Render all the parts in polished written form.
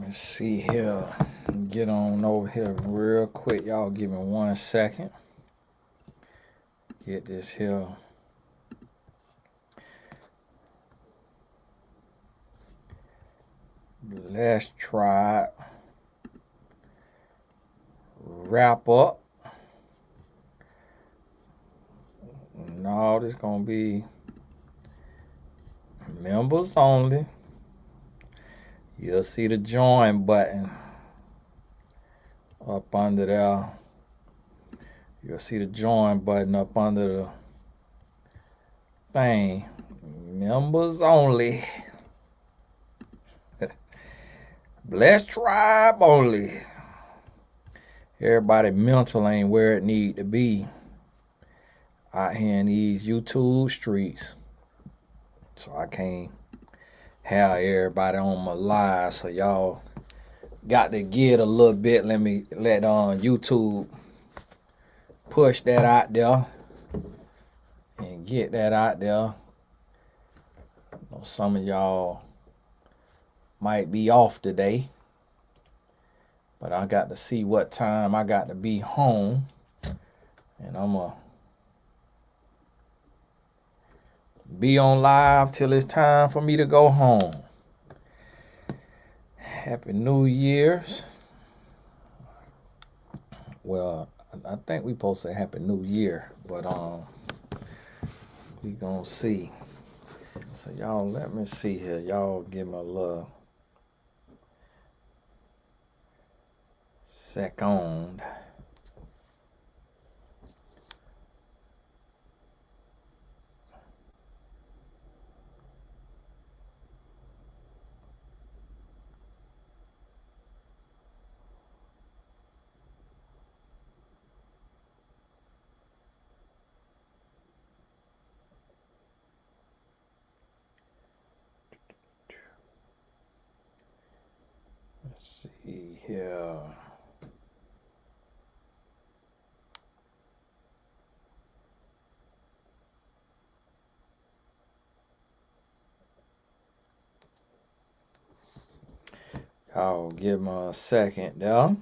Let's see here. Get on over here real quick. Y'all give me 1 second. Get this here. Let's try wrap up. No, this gonna be members only. You'll see the join button up under there. You'll see the join button up under the thing. Members only. Blessed tribe only. Everybody mental ain't where it need to be out here in these YouTube streets. So I can't have everybody on my live. So y'all got to get a little bit. Let YouTube push that out there and get that out there. I know some of y'all might be off today, but I got to see what time I got to be home, and I'm gonna be on live till it's time for me to go home. Happy New Year's. Well, I think we supposed to say Happy New Year, but we gonna see. So y'all, let me see here. Y'all give me a little second. Let's see here. Y'all give me a second there.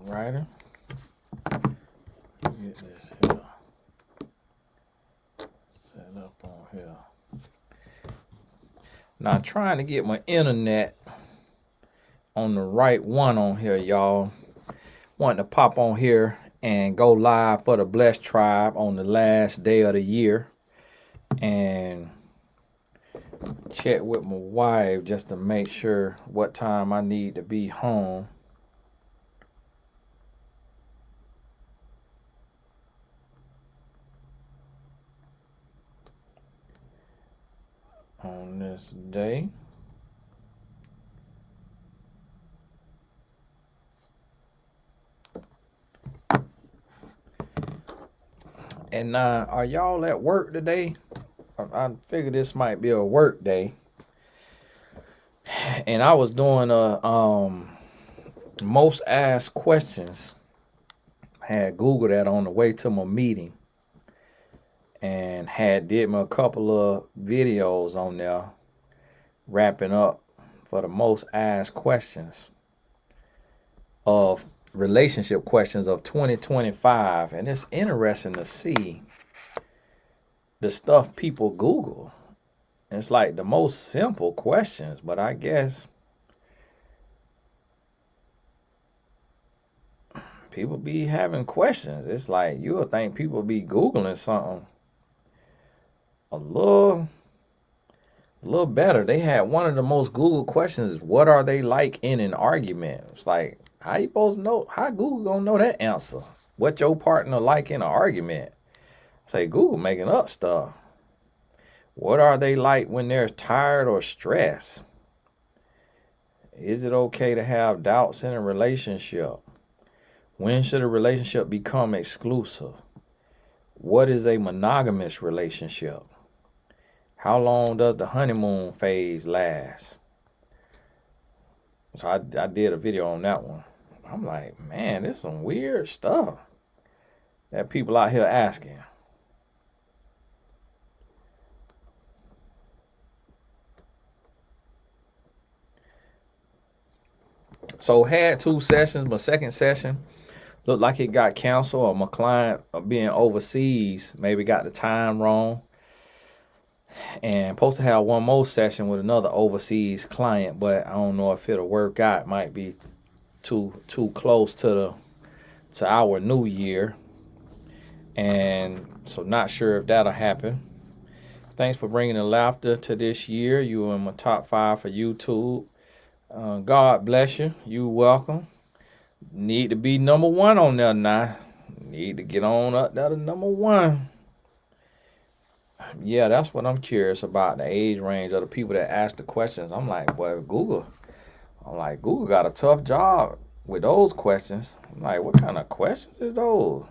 Alrighty. Get this here set up on here. Now, trying to get my internet on the right one on here, y'all. Wanting to pop on here and go live for the Blessed Tribe on the last day of the year. And check with my wife just to make sure what time I need to be home. On this day. And are y'all at work today? I figured this might be a work day. And I was doing a most asked questions. Had Googled that on the way to my meeting. And did me a couple of videos on there wrapping up for the most asked questions of relationship questions of 2025. And it's interesting to see the stuff people Google. It's like the most simple questions, but I guess people be having questions. It's like you'll think people be Googling something a little better. They had one of the most Googled questions is, what are they like in an argument? It's like, how you supposed to know? How Google gonna know that answer? What your partner like in an argument? Say Google making up stuff. What are they like when they're tired or stressed? Is it okay to have doubts in a relationship? When should a relationship become exclusive? What is a monogamous relationship? How long does the honeymoon phase last? So I did a video on that one. I'm like, man, there's some weird stuff that people out here asking. So had 2 sessions. My second session looked like it got canceled, or my client being overseas maybe got the time wrong. And supposed to have one more session with another overseas client, but I don't know if it'll work out. It might be too close to our new year, and so not sure if that'll happen. Thanks for bringing the laughter to this year. You were in my top 5 for YouTube. God bless you. You welcome. Need to be number 1 on there now. Need to get on up there to number 1. Yeah, that's what I'm curious about, the age range of the people that ask the questions. I'm like, boy, Google got a tough job with those questions. I'm like, what kind of questions is those?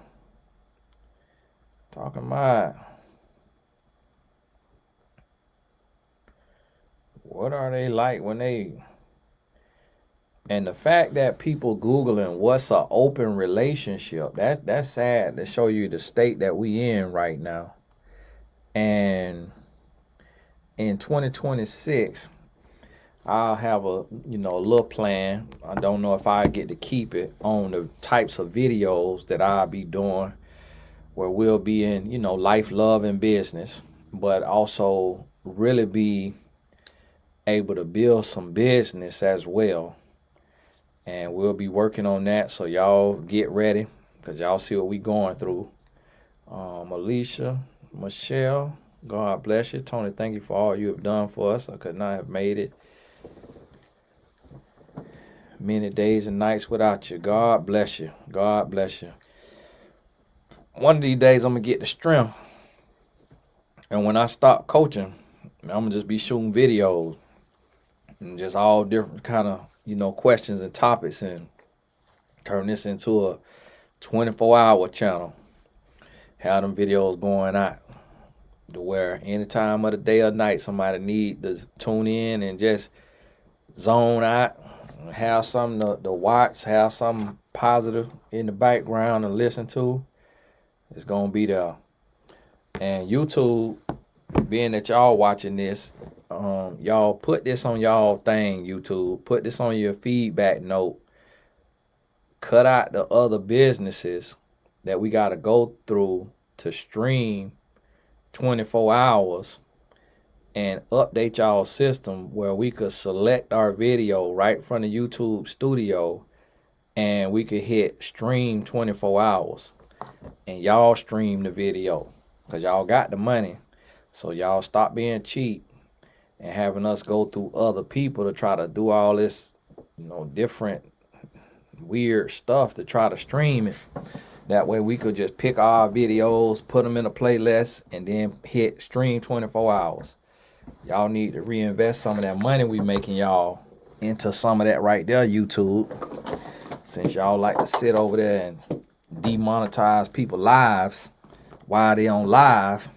Talking about what are they like when they... And the fact that people Googling what's an open relationship, that's sad to show you the state that we in right now. And in 2026, I'll have a little plan. I don't know if I get to keep it, on the types of videos that I'll be doing, where we'll be in life, love, and business, but also really be able to build some business as well. And we'll be working on that, so y'all get ready, because y'all see what we going through. Alicia, Michelle, God bless you. Tony, thank you for all you have done for us. I could not have made it many days and nights without you. God bless you. God bless you. One of these days, I'm going to get the strength. And when I stop coaching, I'm going to just be shooting videos and just all different kind of, questions and topics, and turn this into a 24-hour channel. Have them videos going out to where any time of the day or night somebody need to tune in and just zone out, have something to watch, have something positive in the background to listen to. It's going to be there. And YouTube, being that y'all watching this, y'all put this on y'all thing, YouTube. Put this on your feedback note. Cut out the other businesses that we got to go through to stream 24 hours, and update y'all system where we could select our video right from the YouTube studio, and we could hit stream 24 hours, and y'all stream the video, because y'all got the money. So y'all stop being cheap and having us go through other people to try to do all this, different weird stuff to try to stream it. That way we could just pick our videos, put them in a playlist, and then hit stream 24 hours. Y'all need to reinvest some of that money we making y'all into some of that right there, YouTube. Since y'all like to sit over there and demonetize people's lives while they on live,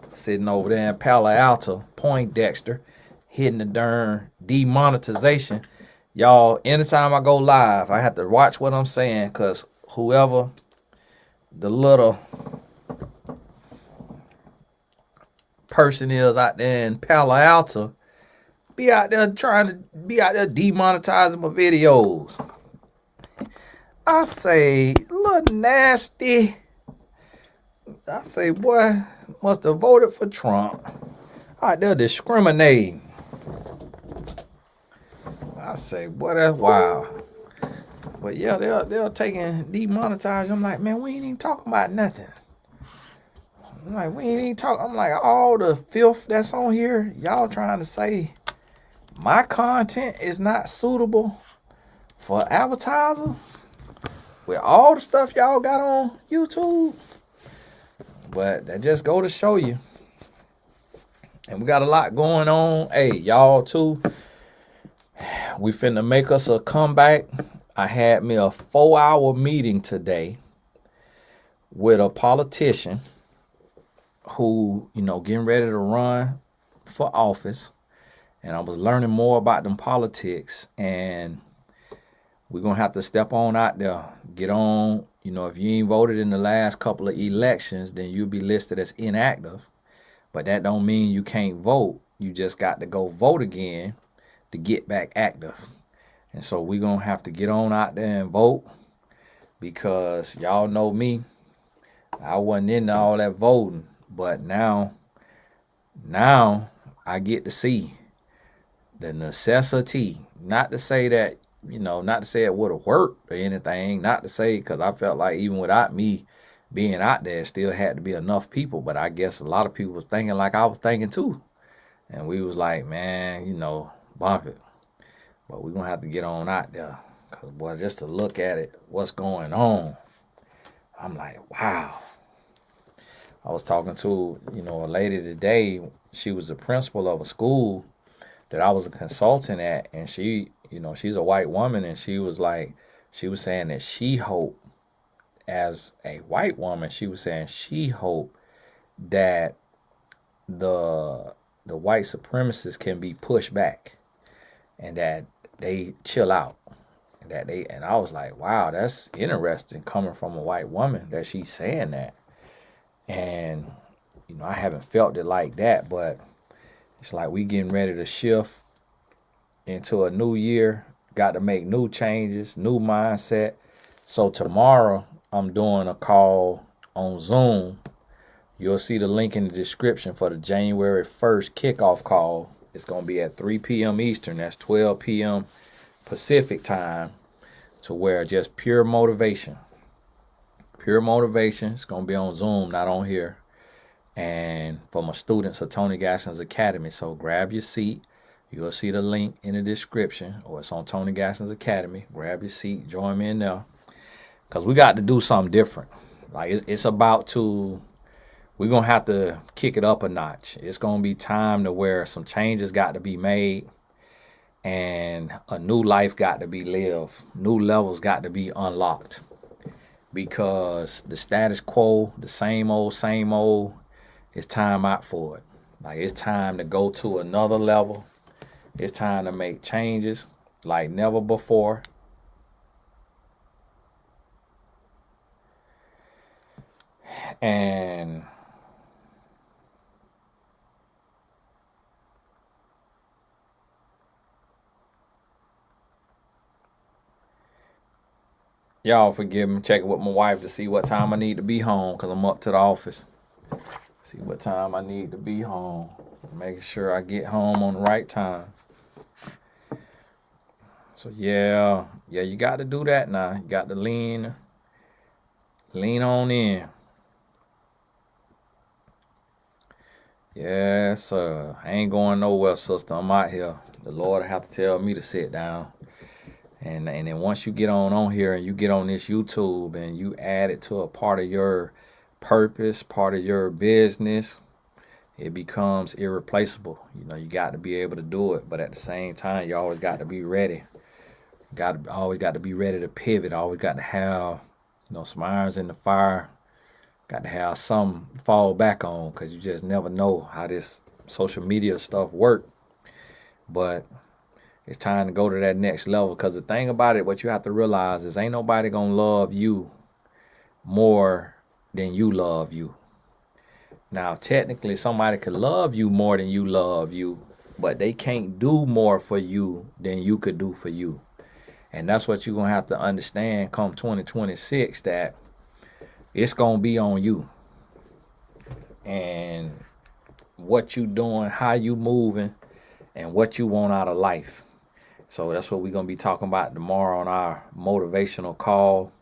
sitting over there in Palo Alto, Poindexter, hitting the darn demonetization. Y'all, anytime I go live, I have to watch what I'm saying, because whoever the little person is out there in Palo Alto, be out there demonetizing my videos. I say, little nasty. I say, boy, must have voted for Trump. Out there discriminating. I say, boy, that's wild. But yeah, they're taking demonetized. I'm like, man, we ain't even talking about nothing. I'm like, we ain't even talking. I'm like, all the filth that's on here, y'all trying to say my content is not suitable for advertisers with all the stuff y'all got on YouTube. But that just go to show you. And we got a lot going on. Hey, y'all too. We finna make us a comeback. I had me a 4-hour meeting today with a politician who, getting ready to run for office, and I was learning more about them politics, and we're gonna have to step on out there, get on. If you ain't voted in the last couple of elections, then you'll be listed as inactive. But that don't mean you can't vote. You just got to go vote again to get back active. And so we're gonna have to get on out there and vote, because y'all know me. I wasn't into all that voting, but now I get to see the necessity. Not to say that, not to say it would have worked or anything. Not to say, because I felt like even without me being out there, still had to be enough people. But I guess a lot of people was thinking like I was thinking too. And we was like, man, bump it. But we're going to have to get on out there. Because, boy, just to look at it, what's going on, I'm like, wow. I was talking to, a lady today. She was the principal of a school that I was a consultant at. And she, she's a white woman. And she was saying that she hoped, as a white woman, she was saying she hoped that the white supremacists can be pushed back and that they chill out. And I was like, wow, that's interesting coming from a white woman that she's saying that. And, I haven't felt it like that, but it's like we getting ready to shift into a new year, got to make new changes, new mindset. So tomorrow I'm doing a call on Zoom. You'll see the link in the description for the January 1st kickoff call. It's going to be at 3 p.m. Eastern. That's 12 p.m. Pacific time, to where just pure motivation. Pure motivation. It's going to be on Zoom, not on here. And for my students of Tony Gasson's Academy. So grab your seat. You'll see the link in the description, or it's on Tony Gasson's Academy. Grab your seat. Join me in there. Because we got to do something different. Like it's about to... We're going to have to kick it up a notch. It's going to be time to where some changes got to be made, and a new life got to be lived. New levels got to be unlocked, because the status quo, the same old, it's time out for it. Like, it's time to go to another level. It's time to make changes like never before. And y'all forgive me, checking with my wife to see what time I need to be home, because I'm up to the office. See what time I need to be home. Making sure I get home on the right time. So yeah, you got to do that now. You got to lean on in. Yes, sir. I ain't going nowhere, sister. I'm out here. The Lord have to tell me to sit down. And then once you get on here and you get on this YouTube and you add it to a part of your purpose, part of your business, it becomes irreplaceable. You got to be able to do it. But at the same time, you always got to be ready. Always got to be ready to pivot. Always got to have, some irons in the fire. Got to have some fall back on, because you just never know how this social media stuff work. But it's time to go to that next level, because the thing about it, what you have to realize is ain't nobody going to love you more than you love you. Now, technically, somebody could love you more than you love you, but they can't do more for you than you could do for you. And that's what you're going to have to understand come 2026, that it's going to be on you. And what you doing, how you moving, and what you want out of life. So that's what we're going to be talking about tomorrow on our motivational call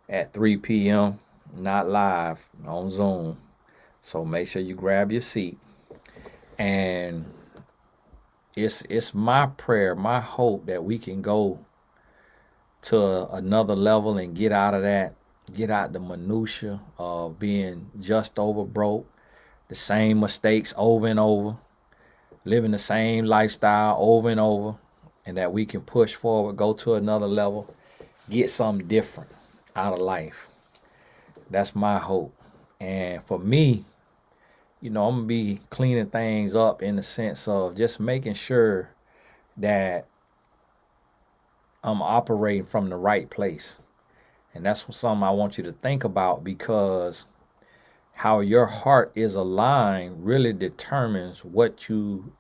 at 3 p.m. Not live, on Zoom. So make sure you grab your seat. And it's my prayer, my hope that we can go to another level and get out of that, get out the minutia of being just over broke, the same mistakes over and over, living the same lifestyle over and over, and that we can push forward, go to another level, get something different out of life. That's my hope. And for me, I'm gonna be cleaning things up in the sense of just making sure that I'm operating from the right place. And that's something I want you to think about, because how your heart is aligned really determines what you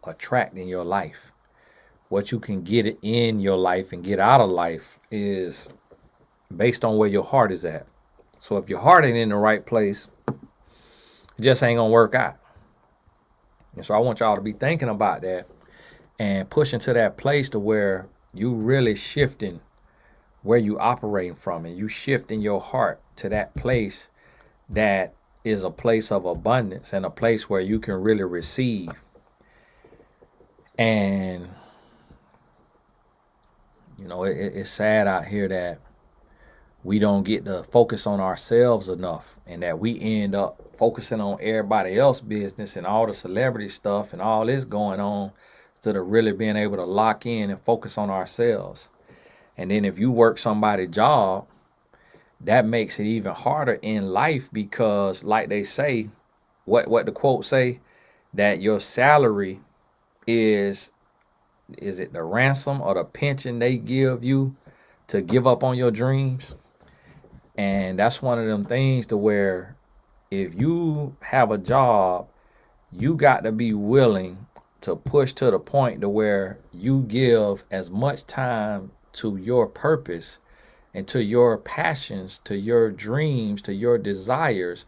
attract in your life. What you can get in your life and get out of life is based on where your heart is at. So if your heart ain't in the right place, it just ain't gonna work out. And so I want y'all to be thinking about that and pushing to that place to where you really shifting where you operating from, and you shifting your heart to that place that is a place of abundance and a place where you can really receive. And it's sad out here that we don't get to focus on ourselves enough, and that we end up focusing on everybody else's business and all the celebrity stuff and all this going on, instead of really being able to lock in and focus on ourselves. And then if you work somebody's job, that makes it even harder in life, because like they say, what the quote say, that your salary is it the ransom or the pension they give you to give up on your dreams? And that's one of them things to where if you have a job, you got to be willing to push to the point to where you give as much time to your purpose and to your passions, to your dreams, to your desires,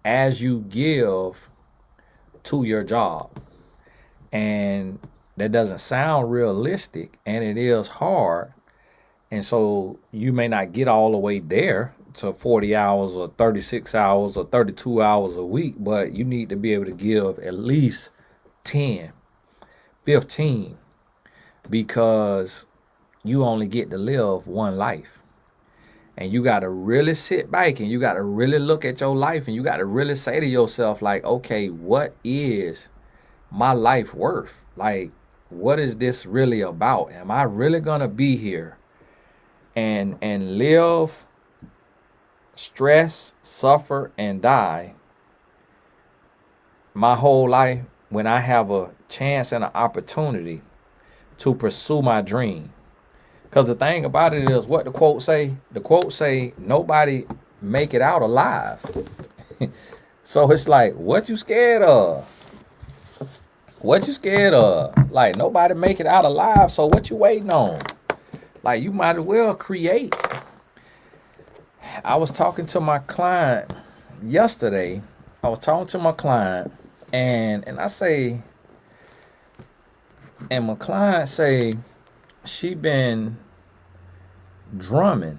as you give to your job. And that doesn't sound realistic, and it is hard. And so you may not get all the way there to 40 hours or 36 hours or 32 hours a week, but you need to be able to give at least 10, 15, because you only get to live one life. And you got to really sit back and you got to really look at your life, and you got to really say to yourself, like, okay, what is my life worth? Like, what is this really about? Am I really going to be here and live, stress, suffer, and die my whole life when I have a chance and an opportunity to pursue my dream? Because the thing about it is, what the quote say? The quote say, nobody make it out alive. So it's like, what you scared of? What you scared of? Like, nobody make it out alive, so what you waiting on? Like, you might as well create. I was talking to my client yesterday. And I say, and my client say, she been drumming.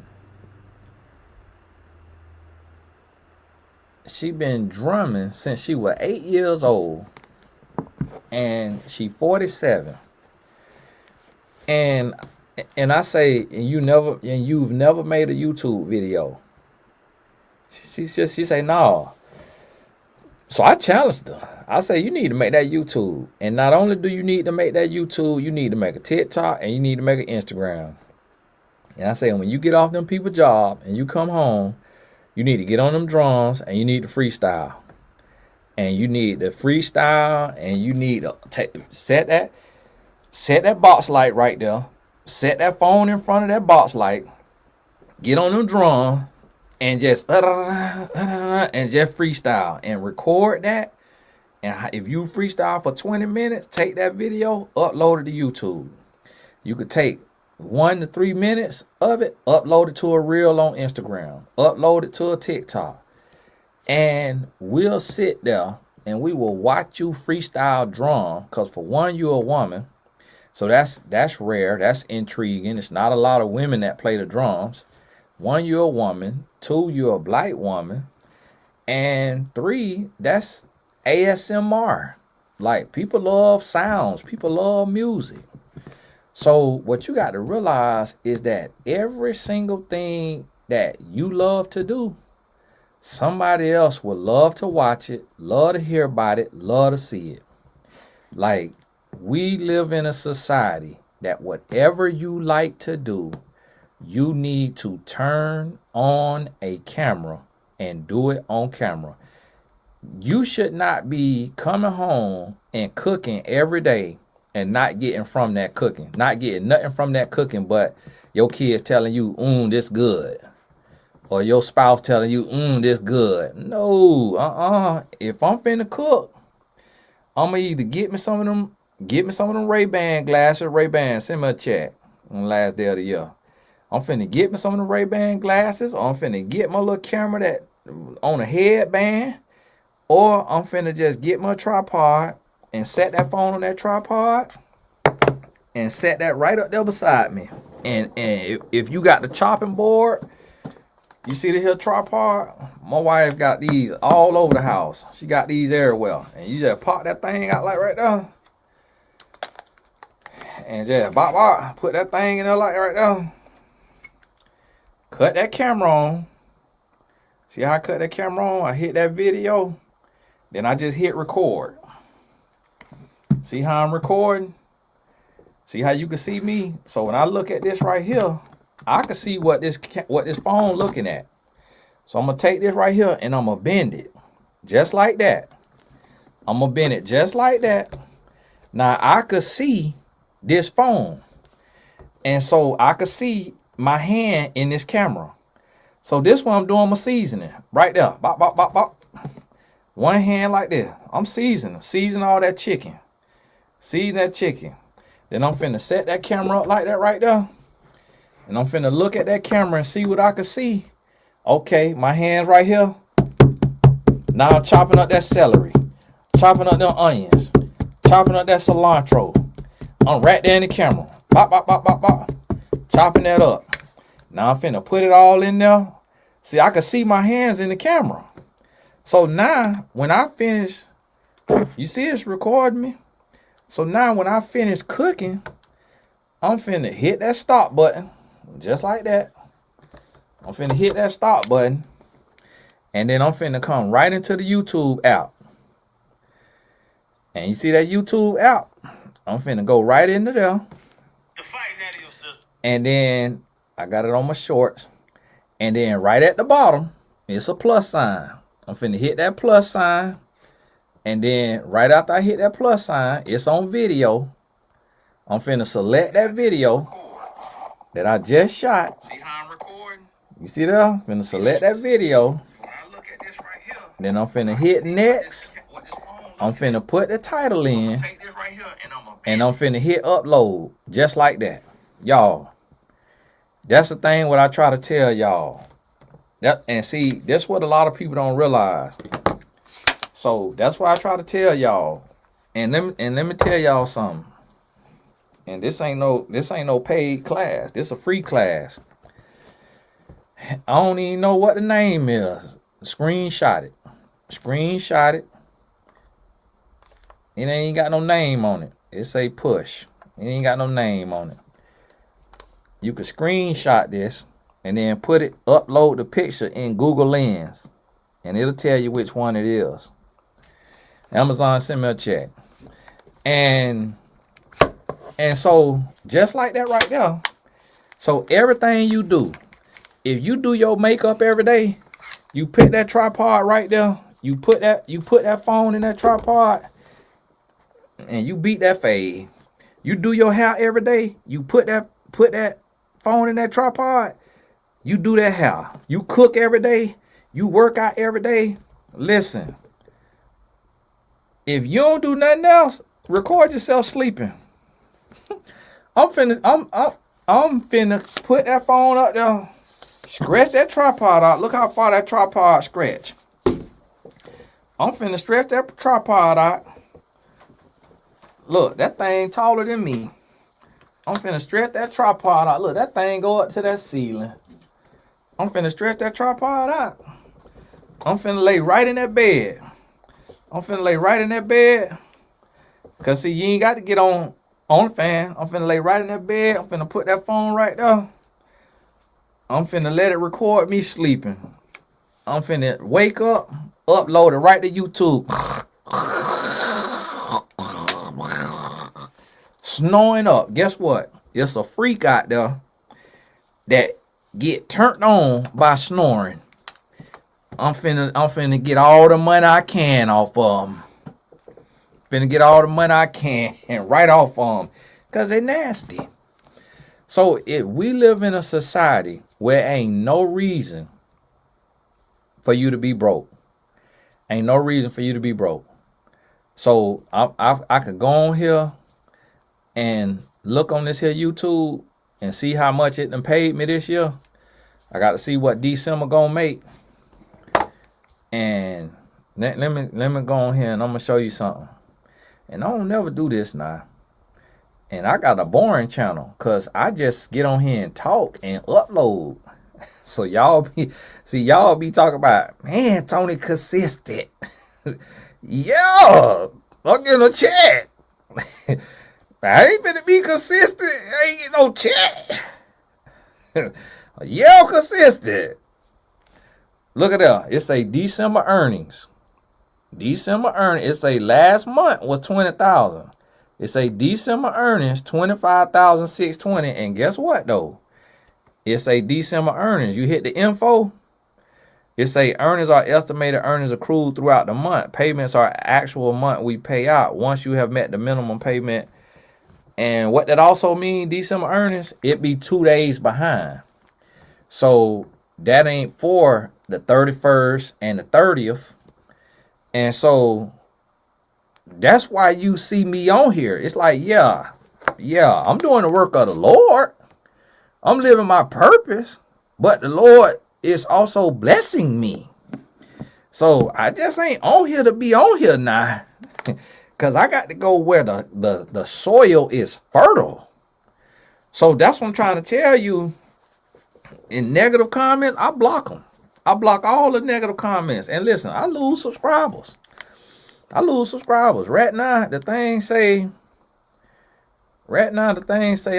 She been drumming since she was 8 years old, and she 47. And I say, and you've never made a YouTube video. She say, no. So I challenged her. I say, you need to make that YouTube. And not only do you need to make that YouTube, you need to make a TikTok and you need to make an Instagram. And I say, when you get off them people's job and you come home, you need to get on them drums and you need to freestyle. And you need to freestyle, and you need to set that box light right there. Set that phone in front of that box light. Get on them drums and just freestyle and record that. And if you freestyle for 20 minutes, take that video, upload it to YouTube. You could take 1 to 3 minutes of it, upload it to a reel on Instagram, upload it to a TikTok, and we'll sit there and we will watch you freestyle drum. Because for one, you're a woman, so that's rare, that's intriguing. It's not a lot of women that play the drums. 1, you're a woman. 2, you're a black woman. And 3, that's ASMR. Like, people love sounds. People love music. So what you got to realize is that every single thing that you love to do, somebody else would love to watch it, love to hear about it, love to see it. Like, we live in a society that whatever you like to do, you need to turn on a camera and do it on camera. You should not be coming home and cooking every day and not getting from that cooking, not getting nothing from that cooking, but your kids telling you, this good. Or your spouse telling you, this good. No, if I'm finna cook, I'm gonna either get me some of them Ray-Ban glasses, Ray-Ban, send me a check on the last day of the year. I'm finna get me some of the Ray-Ban glasses, or I'm finna get my little camera that on a headband, or I'm finna just get my tripod and set that phone on that tripod and set that right up there beside me. And if you got the chopping board, you see the here tripod? My wife got these all over the house. She got these everywhere. And you just pop that thing out like right there. And just put that thing in there like right there. Cut that camera on. See how I cut that camera on? I hit that video. Then I just hit record. See how I'm recording? See how you can see me? So when I look at this right here, I can see what this phone looking at. So I'm going to take this right here and I'm going to bend it. Just like that. I'm going to bend it just like that. Now I could see this phone. And so I could see my hand in this camera. So this one I'm doing my seasoning. Right there. Bop, bop, bop, bop. One hand like this. I'm seasoning. Season all that chicken. Season that chicken. Then I'm finna set that camera up like that right there. And I'm finna look at that camera and see what I can see. Okay, my hands right here. Now I'm chopping up that celery. Chopping up them onions. Chopping up that cilantro. I'm right there in the camera. Bop, bop, bop, bop, bop. Chopping that up. Now I'm finna put it all in there. See, I can see my hands in the camera. So now, when I finish, you see it's recording me? So now when I finish cooking, I'm finna hit that stop button. Just like that. I'm finna hit that stop button. And then I'm finna come right into the YouTube app. And you see that YouTube app? I'm finna go right into there. And then I got it on my shorts. And then right at the bottom, it's a plus sign. I'm finna hit that plus sign. And then right after I hit that plus sign, it's on video. I'm finna select that video that I just shot. See how I'm recording? You see there? I'm finna select that video. When I look at this right here, then I'm finna hit next. I'm finna put the title in. And I'm finna hit upload. Just like that. Y'all. That's the thing what I try to tell y'all. And see, that's what a lot of people don't realize. So that's why I try to tell y'all. And let me tell y'all something. And this ain't no paid class. This is a free class. I don't even know what the name is. Screenshot it. Screenshot it. It ain't got no name on it. It say push. It ain't got no name on it. You can screenshot this and then upload the picture in Google Lens. And it'll tell you which one it is. Amazon, send me a check. And so just like that right there. So everything you do, if you do your makeup every day, you put that tripod right there. You put that phone in that tripod and you beat that fade. You do your hair every day, you put that phone in that tripod, you do that hair. You cook every day, you work out every day. Listen. If you don't do nothing else, record yourself sleeping. I'm finna put that phone up there. Scratch that tripod out. Look how far that tripod scratch. I'm finna stretch that tripod out. Look, that thing taller than me. I'm finna stretch that tripod out. Look, that thing go up to that ceiling. I'm finna stretch that tripod out. I'm finna lay right in that bed. Cause see, you ain't got to get on the fan. I'm finna lay right in that bed. I'm finna put that phone right there. I'm finna let it record me sleeping. I'm finna wake up, upload it right to YouTube. Snoring up. Guess what? It's a freak out there that get turned on by snoring. I'm finna get all the money I can off of them. Finna get all the money I can and right off of them. Because they nasty. So if we live in a society where ain't no reason for you to be broke. Ain't no reason for you to be broke. So I could go on here and look on this here YouTube and see how much it done paid me this year. I got to see what December gonna make. And let me go on here and I'm gonna show you something. And I don't never do this now. And I got a boring channel because I just get on here and talk and upload. So y'all be talking about, man, Tony consistent. Yeah, I'm getting a chat. I ain't finna be consistent. I ain't getting no chat. Yeah, consistent. Look at that. It's a December earnings. December earnings. It's a last month was 20,000. It's a December earnings 25,620. And guess what though? It's a December earnings. You hit the info. It's a earnings are estimated earnings accrued throughout the month. Payments are actual month we pay out once you have met the minimum payment. And what that also means, December earnings, it be 2 days behind. So that ain't for the 31st and the 30th. And so that's why you see me on here. It's like, yeah, I'm doing the work of the Lord. I'm living my purpose, but the Lord is also blessing me. So I just ain't on here to be on here now. Because I got to go where the soil is fertile. So that's what I'm trying to tell you. In negative comments, I block them. I block all the negative comments. And listen, I lose subscribers. Right now, the thing say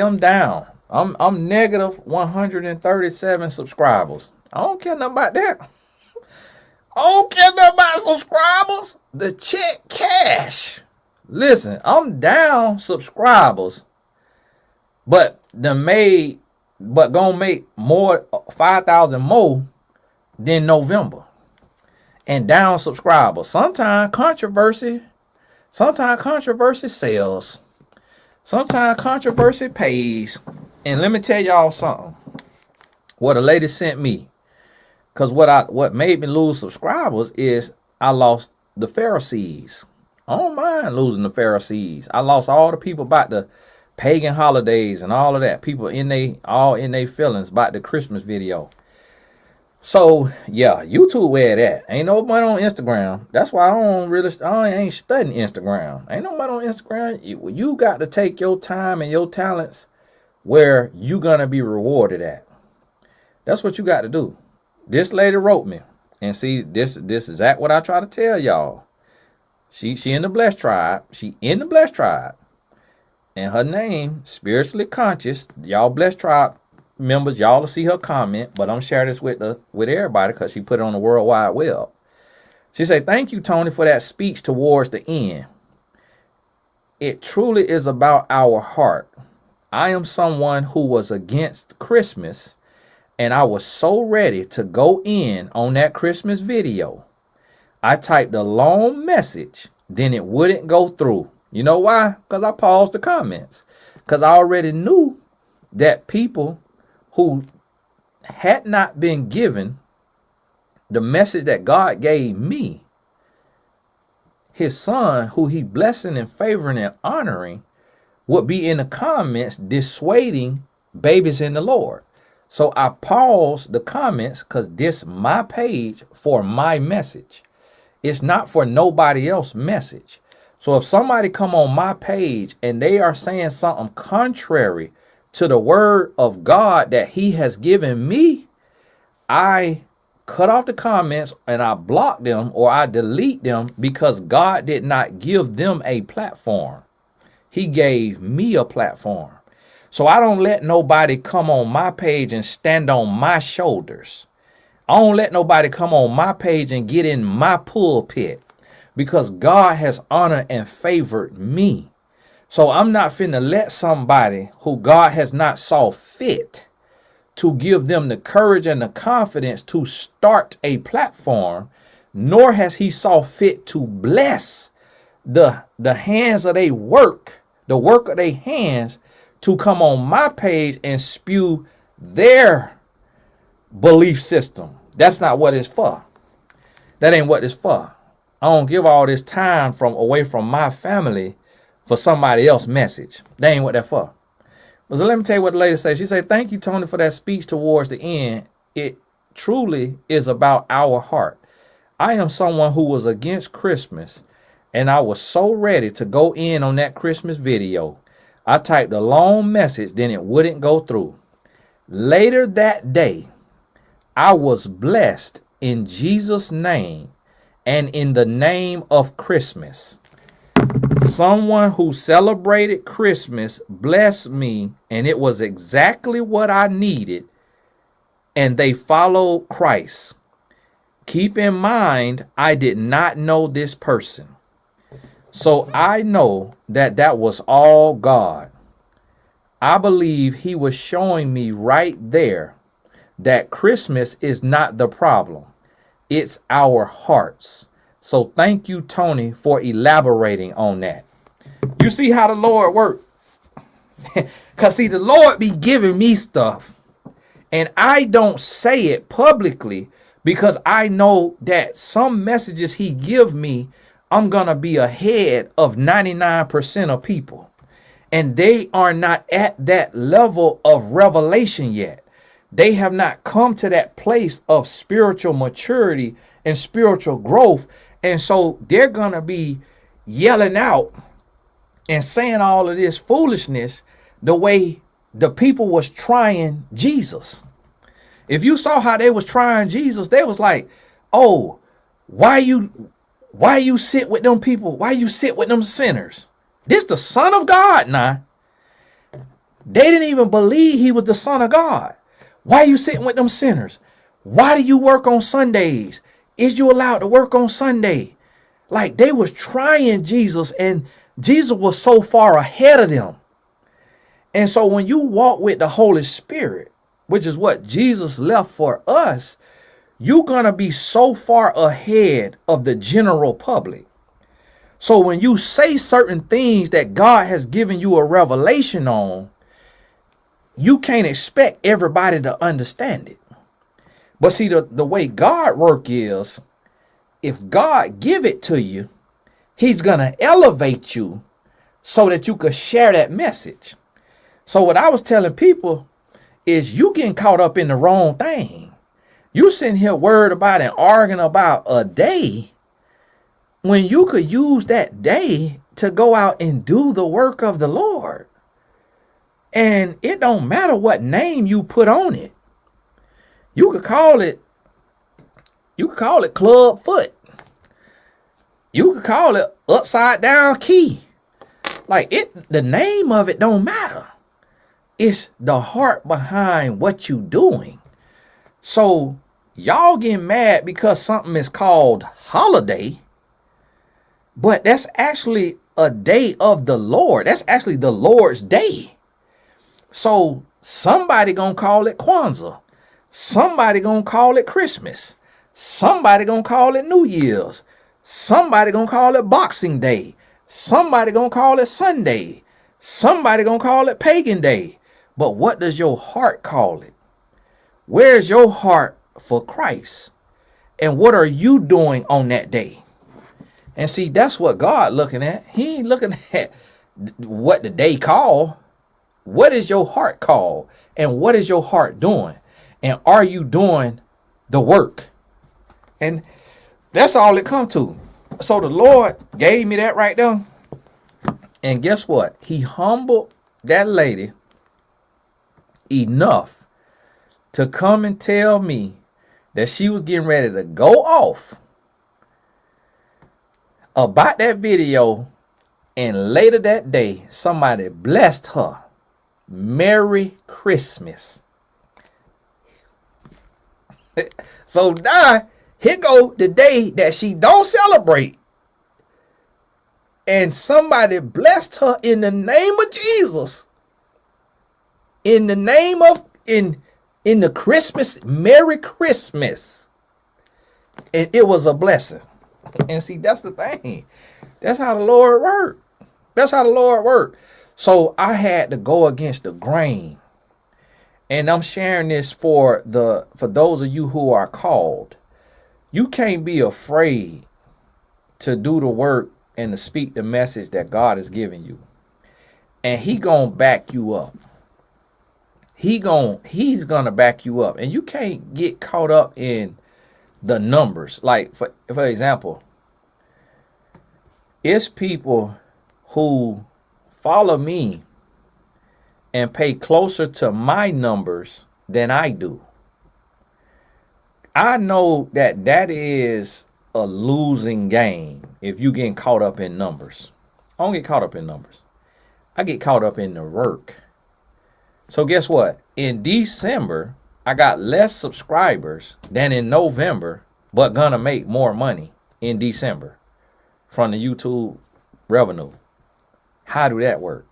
I'm down. I'm negative 137 subscribers. I don't care nothing about that. I don't care nothing about subscribers. The check cash. Listen, I'm down subscribers, but gonna make more 5,000 more than November. And down subscribers. Sometimes controversy sells. Sometimes controversy pays. And let me tell y'all something. What a lady sent me. Because what made me lose subscribers is I lost the Pharisees. I don't mind losing the Pharisees. I lost all the people about the pagan holidays and all of that. People in they feelings about the Christmas video. So yeah, YouTube where that. Ain't nobody on Instagram. That's why I ain't studying Instagram. Ain't nobody on Instagram. You got to take your time and your talents where you gonna be rewarded at. That's what you got to do. This lady wrote me, and see, this is exactly what I try to tell y'all. She in the blessed tribe. She in the blessed tribe. And her name, Spiritually Conscious. Y'all blessed tribe members, y'all will see her comment, but I'm sharing this with everybody because she put it on the World Wide Web. She said, "Thank you, Tony, for that speech towards the end. It truly is about our heart. I am someone who was against Christmas, and I was so ready to go in on that Christmas video. I typed a long message, then it wouldn't go through. You know why? Because I paused the comments. Because I already knew that people who had not been given the message that God gave me, his son, who he blessing and favoring and honoring, would be in the comments dissuading babies in the Lord. So I paused the comments because this my page for my message. It's not for nobody else's message. So if somebody come on my page and they are saying something contrary to the word of God that he has given me, I cut off the comments and I block them or I delete them because God did not give them a platform. He gave me a platform. So I don't let nobody come on my page and stand on my shoulders. I don't let nobody come on my page and get in my pulpit because God has honored and favored me. So I'm not finna let somebody who God has not saw fit to give them the courage and the confidence to start a platform, nor has he saw fit to bless the hands of their work, the work of their hands, to come on my page and spew their belief system. That's not what it's for. That ain't what it's for. I don't give all this time from away from my family for somebody else's message. That ain't what that's for. But so let me tell you what the lady said. She said, thank you, Tony, for that speech towards the end. It truly is about our heart. I am someone who was against Christmas, and I was so ready to go in on that Christmas video. I typed a long message, then it wouldn't go through. Later that day, I was blessed in Jesus' name and in the name of Christmas. Someone who celebrated Christmas blessed me, and it was exactly what I needed, and they followed Christ. Keep in mind, I did not know this person. So I know that that was all God. I believe he was showing me right there that Christmas is not the problem. It's our hearts. So thank you, Tony, for elaborating on that. You see how the Lord works? Because see, the Lord be giving me stuff, and I don't say it publicly because I know that some messages he give me, I'm going to be ahead of 99% of people. And they are not at that level of revelation yet. They have not come to that place of spiritual maturity and spiritual growth. And so they're going to be yelling out and saying all of this foolishness the way the people was trying Jesus. If you saw how they was trying Jesus, they was like, oh, why you sit with them people? Why you sit with them sinners? This the Son of God now. They didn't even believe he was the Son of God. Why are you sitting with them sinners? Why do you work on Sundays? Is you allowed to work on Sunday? Like they was trying Jesus, and Jesus was so far ahead of them. And so when you walk with the Holy Spirit, which is what Jesus left for us, you're going to be so far ahead of the general public. So when you say certain things that God has given you a revelation on, you can't expect everybody to understand it. But see, the way God work is, if God give it to you, he's going to elevate you so that you could share that message. So what I was telling people is you getting caught up in the wrong thing. You sitting here worried about and arguing about a day when you could use that day to go out and do the work of the Lord. And it don't matter what name you put on it. You could call it Club Foot. You could call it Upside Down Key. Like the name of it don't matter. It's the heart behind what you doing. So y'all getting mad because something is called holiday, but that's actually a day of the Lord. That's actually the Lord's day. So somebody gonna call it Kwanzaa. Somebody gonna call it Christmas. Somebody gonna call it New Year's. Somebody gonna call it Boxing Day. Somebody gonna call it Sunday. Somebody gonna call it Pagan Day. But what does your heart call it? Where's your heart for Christ? And what are you doing on that day? And see, that's what God looking at. He ain't looking at what the day called. What is your heart called? And what is your heart doing? And are you doing the work? And that's all it come to. So the Lord gave me that right there. And guess what? He humbled that lady enough to come and tell me that she was getting ready to go off about that video. And later that day, somebody blessed her. Merry Christmas. So now, here go the day that she don't celebrate. And somebody blessed her in the name of Jesus. In the name of, in the Christmas, Merry Christmas. And it was a blessing. And see, that's the thing. That's how the Lord worked. That's how the Lord worked. So I had to go against the grain. And I'm sharing this for those of you who are called. You can't be afraid to do the work and to speak the message that God has given you. And he gonna back you up. He's gonna back you up. And you can't get caught up in the numbers. Like for example, it's people who follow me and pay closer to my numbers than I do. I know that is a losing game if you getting caught up in numbers. I don't get caught up in numbers. I get caught up in the work. So guess what? In December, I got less subscribers than in November, but gonna make more money in December from the YouTube revenue. How do that work?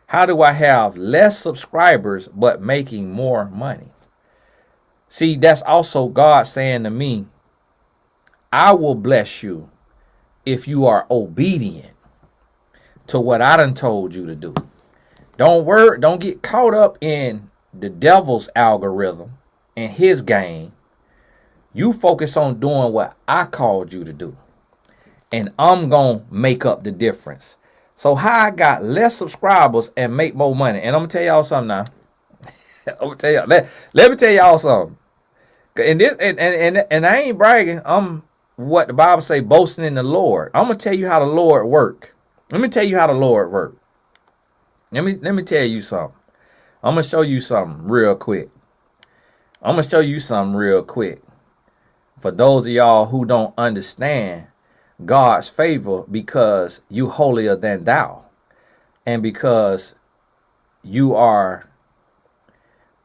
How do I have less subscribers but making more money? See, that's also God saying to me, I will bless you if you are obedient to what I done told you to do. Don't get caught up in the devil's algorithm and his game. You focus on doing what I called you to do. And I'm going to make up the difference. So how I got less subscribers and make more money. And I'm going to tell y'all something now. I'm going to tell y'all. Let me tell y'all something. And this and I ain't bragging. I'm what the Bible say, boasting in the Lord. I'm going to tell you how the Lord work. Let me tell you how the Lord work. Let me tell you something. I'm going to show you something real quick. I'm going to show you something real quick. For those of y'all who don't understand God's favor because you holier than thou. And because you are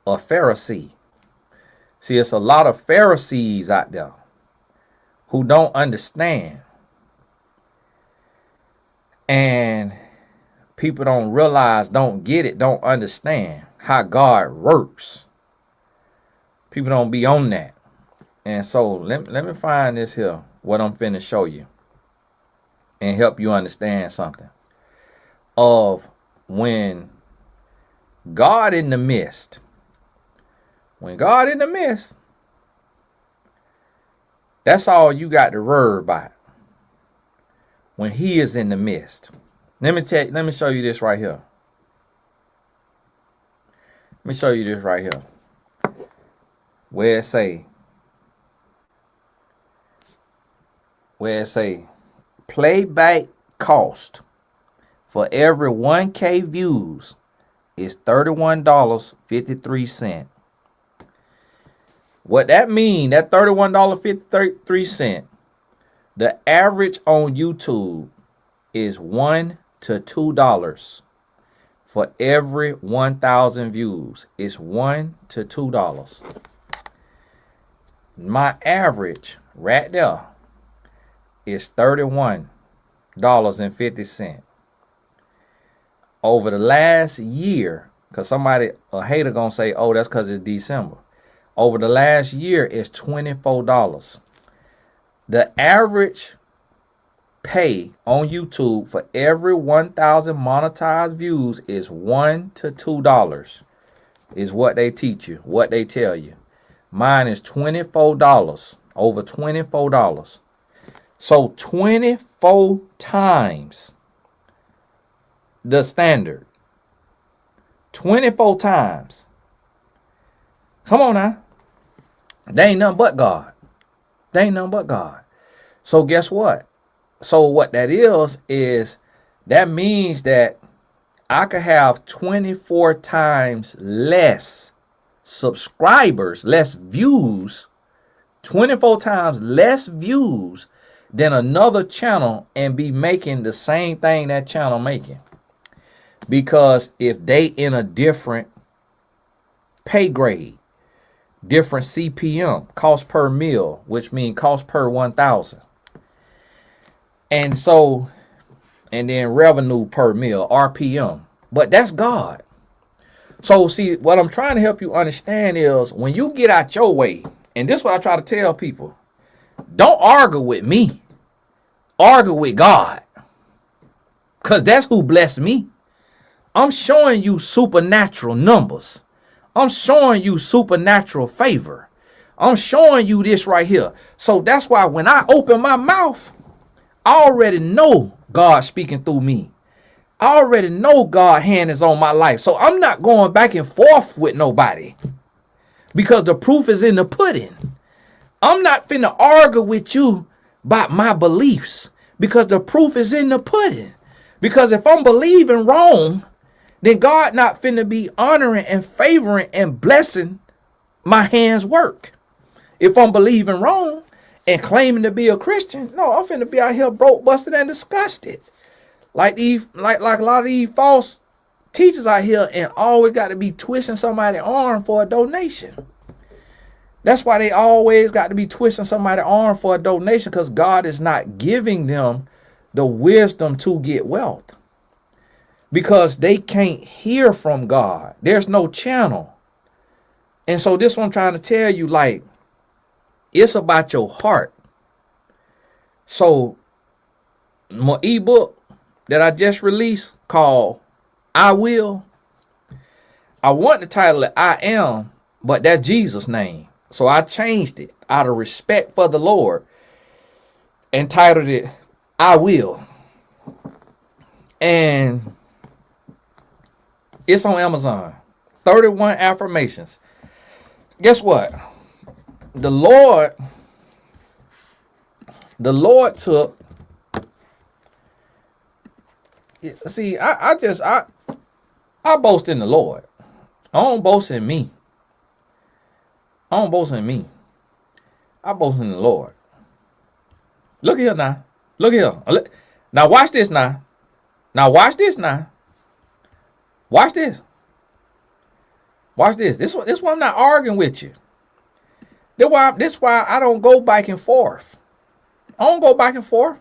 a Pharisee. See, it's a lot of Pharisees out there who don't understand. And people don't realize, don't get it, don't understand how God works. People don't be on that. And so let me find this here, what I'm finna show you. And help you understand something. Of when God in the midst. When God in the midst. That's all you got to worry about. When he is in the midst. Let me show you this right here. Let me show you this right here. Where it say, playback cost for every 1K views is $31.53. What that mean, that $31.53, the average on YouTube is $1 to $2 for every 1,000 views. It's $1 to $2. My average right there is $31.50. Over the last year, because a hater gonna say, oh, that's because it's December. Over the last year, it's $24. The average pay on YouTube for every 1,000 monetized views is $1 to $2. Is what they teach you, what they tell you. Mine is $24, over $24. So 24 times the standard. 24 times. Come on now. They ain't nothing but God. They ain't nothing but God. So guess what? So what that is that means that I could have 24 times less subscribers, less views, 24 times less views than another channel and be making the same thing that channel making. Because if they in a different pay grade, different CPM, cost per mil, which means cost per 1,000. And so, and then revenue per mil, RPM. But that's God. So see, what I'm trying to help you understand is when you get out your way, and this is what I try to tell people, don't argue with me. Argue with God. Because that's who blessed me. I'm showing you supernatural numbers. I'm showing you supernatural favor. I'm showing you this right here. So that's why when I open my mouth, I already know God speaking through me. I already know God's hand is on my life. So I'm not going back and forth with nobody because the proof is in the pudding. I'm not finna argue with you about my beliefs because the proof is in the pudding. Because if I'm believing wrong, then God not finna be honoring and favoring and blessing my hands' work. If I'm believing wrong and claiming to be a Christian, no, I'm finna be out here broke, busted, and disgusted. Like a lot of these false teachers out here and always got to be twisting somebody's arm for a donation. That's why they always got to be twisting somebody's arm for a donation, because God is not giving them the wisdom to get wealth. Because they can't hear from God. There's no channel. And so this one I'm trying to tell you, like, it's about your heart. So my ebook that I just released called I Will, I want to title it I Am, but that's Jesus' name. So I changed it out of respect for the Lord and titled it I Will. And it's on Amazon. 31 affirmations. Guess what? The Lord took. See, I boast in the Lord. I don't boast in me. I don't boast in me. I boast in the Lord. Look here now. Look here. Now watch this now. Now watch this now. Watch this. Watch this. This why I'm not arguing with you. This why I don't go back and forth. I don't go back and forth.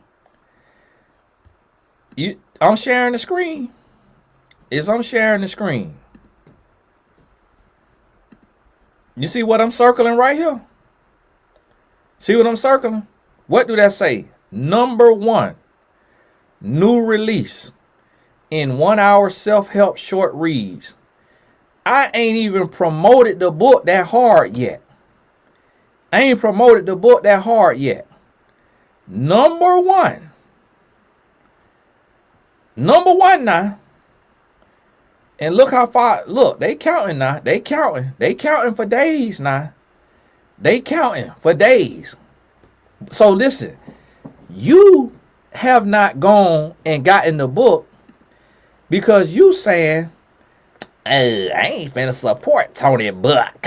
I'm sharing the screen. I'm sharing the screen. You see what I'm circling right here? See what I'm circling? What do that say? Number 1, new release in 1 hour self-help short reads. I ain't even promoted the book that hard yet. Number one now. And look how far, look, they counting now. They counting for days now. They counting for days. So listen, you have not gone and gotten the book because you saying, hey, I ain't finna support Tony Buck.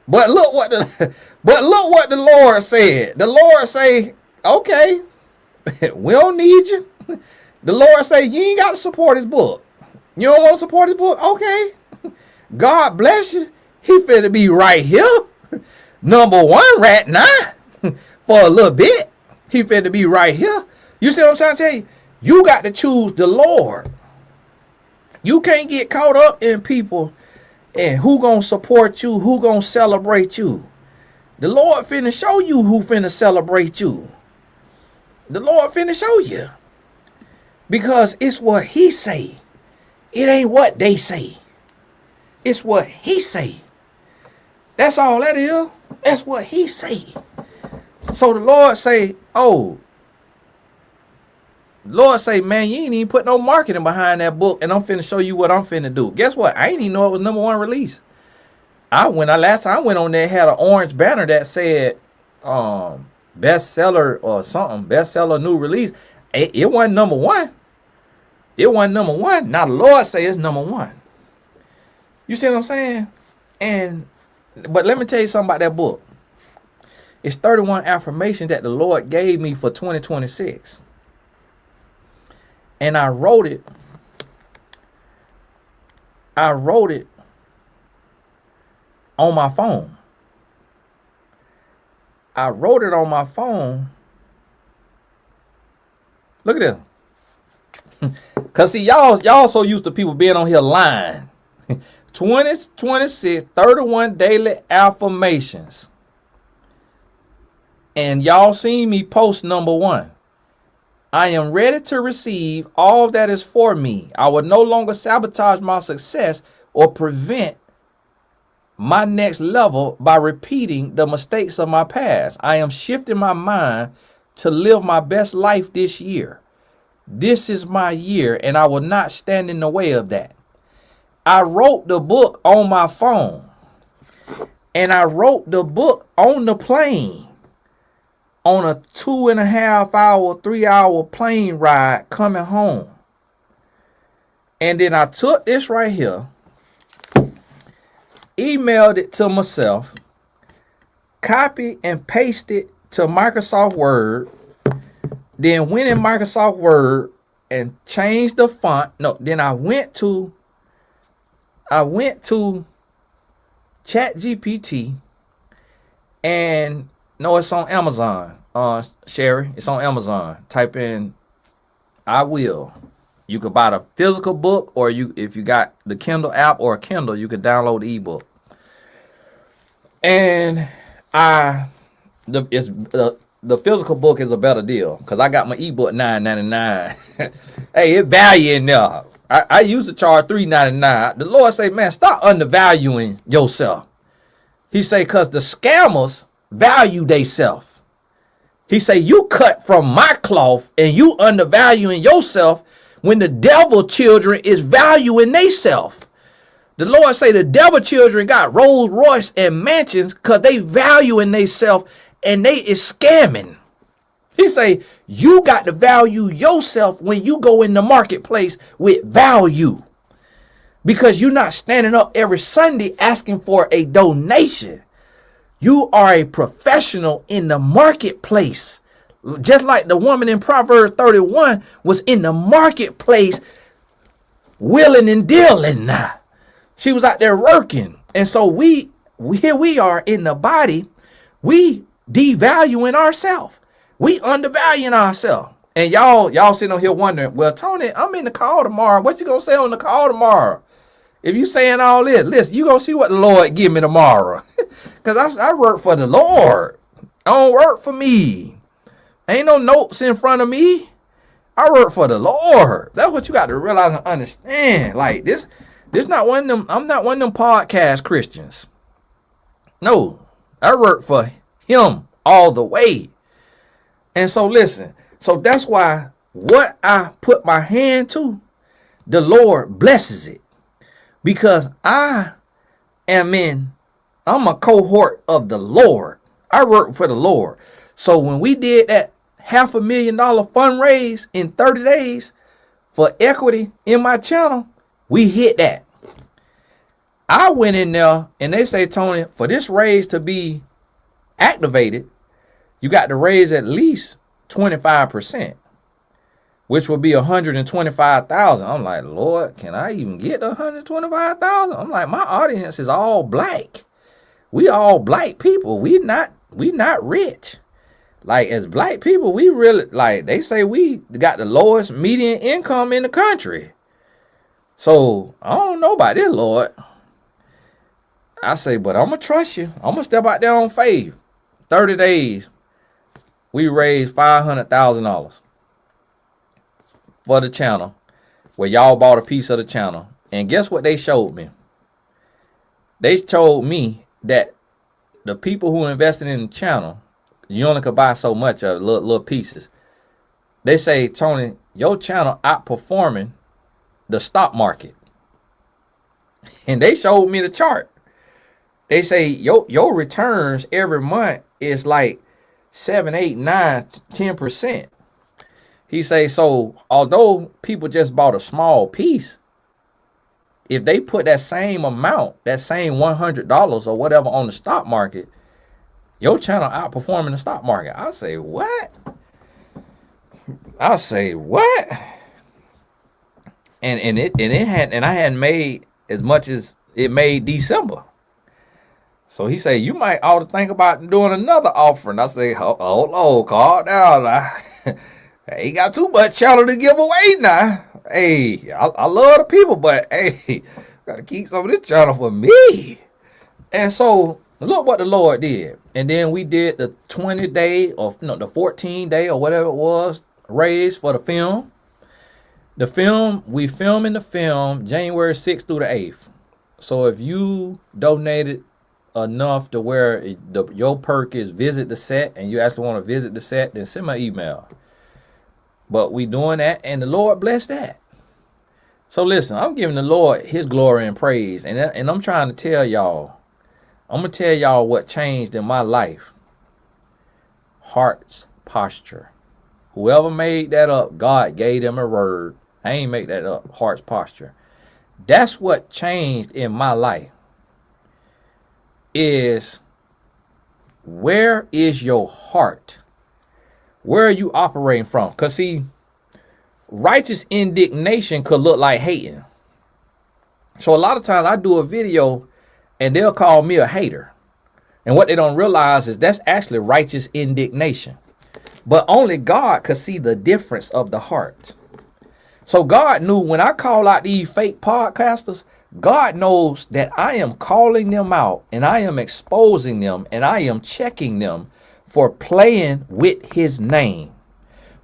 But look what the Lord said. The Lord say, okay, we don't need you. The Lord say, you ain't got to support his book. You don't want to support his book? Okay. God bless you. He finna be right here. Number 1 right now. For a little bit. He finna be right here. You see what I'm trying to tell you? You got to choose the Lord. You can't get caught up in people and who gonna support you, who gonna celebrate you. The Lord finna show you who finna celebrate you. The Lord finna show you. Because it's what he say. It ain't what they say. It's what he say. That's all that is. That's what he say. So the Lord say, man, you ain't even put no marketing behind that book, and I'm finna show you what I'm finna do. Guess what? I ain't even know it was number 1 release. Last time I went on there, had an orange banner that said bestseller or something, bestseller new release. It wasn't number 1. It wasn't number 1. Now the Lord say it's number 1. You see what I'm saying? But let me tell you something about that book. It's 31 affirmations that the Lord gave me for 2026. And I wrote it on my phone. Look at this. Cause see, y'all so used to people being on here lying. 2026, 31 daily affirmations. And y'all seen me post number 1. I am ready to receive all that is for me. I will no longer sabotage my success or prevent my next level by repeating the mistakes of my past. I am shifting my mind to live my best life this year. This is my year, and I will not stand in the way of that. I wrote the book on my phone, and I wrote the book on the plane, on a 2.5 hour, 3 hour plane ride coming home. And then I took this right here, emailed it to myself, copy and paste it to Microsoft Word, then went in Microsoft Word and changed the font. No, then I went to ChatGPT, and no, it's on Amazon. Sherry, it's on Amazon. Type in I will. You could buy the physical book, or if you got the Kindle app or a Kindle, you could download the ebook. And the physical book is a better deal because I got my ebook $9.99. Hey, it value in there. I used to charge $3.99. The Lord say, man, stop undervaluing yourself. He say, because the scammers value theyself. He say, you cut from my cloth and you undervaluing yourself when the devil children is valuing theyself. The Lord say the devil children got Rolls Royce and mansions because they valuing theyself and they is scamming. He say, you got to value yourself when you go in the marketplace with value, because you're not standing up every Sunday asking for a donation. You are a professional in the marketplace. Just like the woman in Proverbs 31 was in the marketplace willing and dealing. She was out there working. And so here we are in the body. We devaluing ourselves. We undervaluing ourselves. And y'all sitting on here wondering, well, Tony, I'm in the call tomorrow. What you gonna say on the call tomorrow? If you saying all this, listen, you gonna see what the Lord give me tomorrow. Because I work for the Lord. I don't work for me. Ain't no notes in front of me. I work for the Lord. That's what you got to realize and understand. Like this not one of them. I'm not one of them podcast Christians. No, I work for him all the way. And so listen, so that's why what I put my hand to, the Lord blesses it, because I'm a cohort of the Lord. I work for the Lord. So when we did that $500,000 fundraise in 30 days for equity in my channel, we hit that. I went in there and they say, Tony, for this raise to be activated, you got to raise at least 25%, which would be 125,000. I'm like, Lord, can I even get 125,000? I'm like, my audience is all black. We all black people. We not rich. Like, as black people, we really, like, they say we got the lowest median income in the country. So I don't know about this, Lord. I say, but I'm going to trust you. I'm going to step out there on faith. 30 days, we raised $500,000 for the channel, where y'all bought a piece of the channel. And guess what they showed me? They told me that the people who invested in the channel, you only could buy so much of little pieces. They say, Tony, your channel outperforming the stock market. And they showed me the chart. They say your returns every month is like 7, 8, 9, 10%. He say, so although people just bought a small piece, if they put that same amount, that same $100 or whatever on the stock market, your channel outperforming the stock market. I say, what? And I hadn't made as much as it made December. So he said, you might ought to think about doing another offering. I say, hold on, calm down. I ain't got too much channel to give away now. Hey, I love the people, but hey, Got to keep some of this channel for me. And so look what the Lord did. And then we did the 20-day or no, the 14-day or whatever it was raise for the film. The film, we filming the film January 6th through the 8th. So if you donated enough to where your perk is visit the set and you actually want to visit the set, then send my email. But we doing that and the Lord bless that. So listen, I'm giving the Lord his glory and praise. And I'm trying to tell y'all, I'm going to tell y'all what changed in my life. Heart's posture. Whoever made that up, God gave them a word. I ain't make that up. Heart's posture. That's what changed in my life. Is where is your heart? Where are you operating from? Because see, righteous indignation could look like hating. So a lot of times I do a video and they'll call me a hater. And what they don't realize is that's actually righteous indignation. But only God could see the difference of the heart. So God knew when I call out these fake podcasters, God knows that I am calling them out and I am exposing them and I am checking them for playing with his name,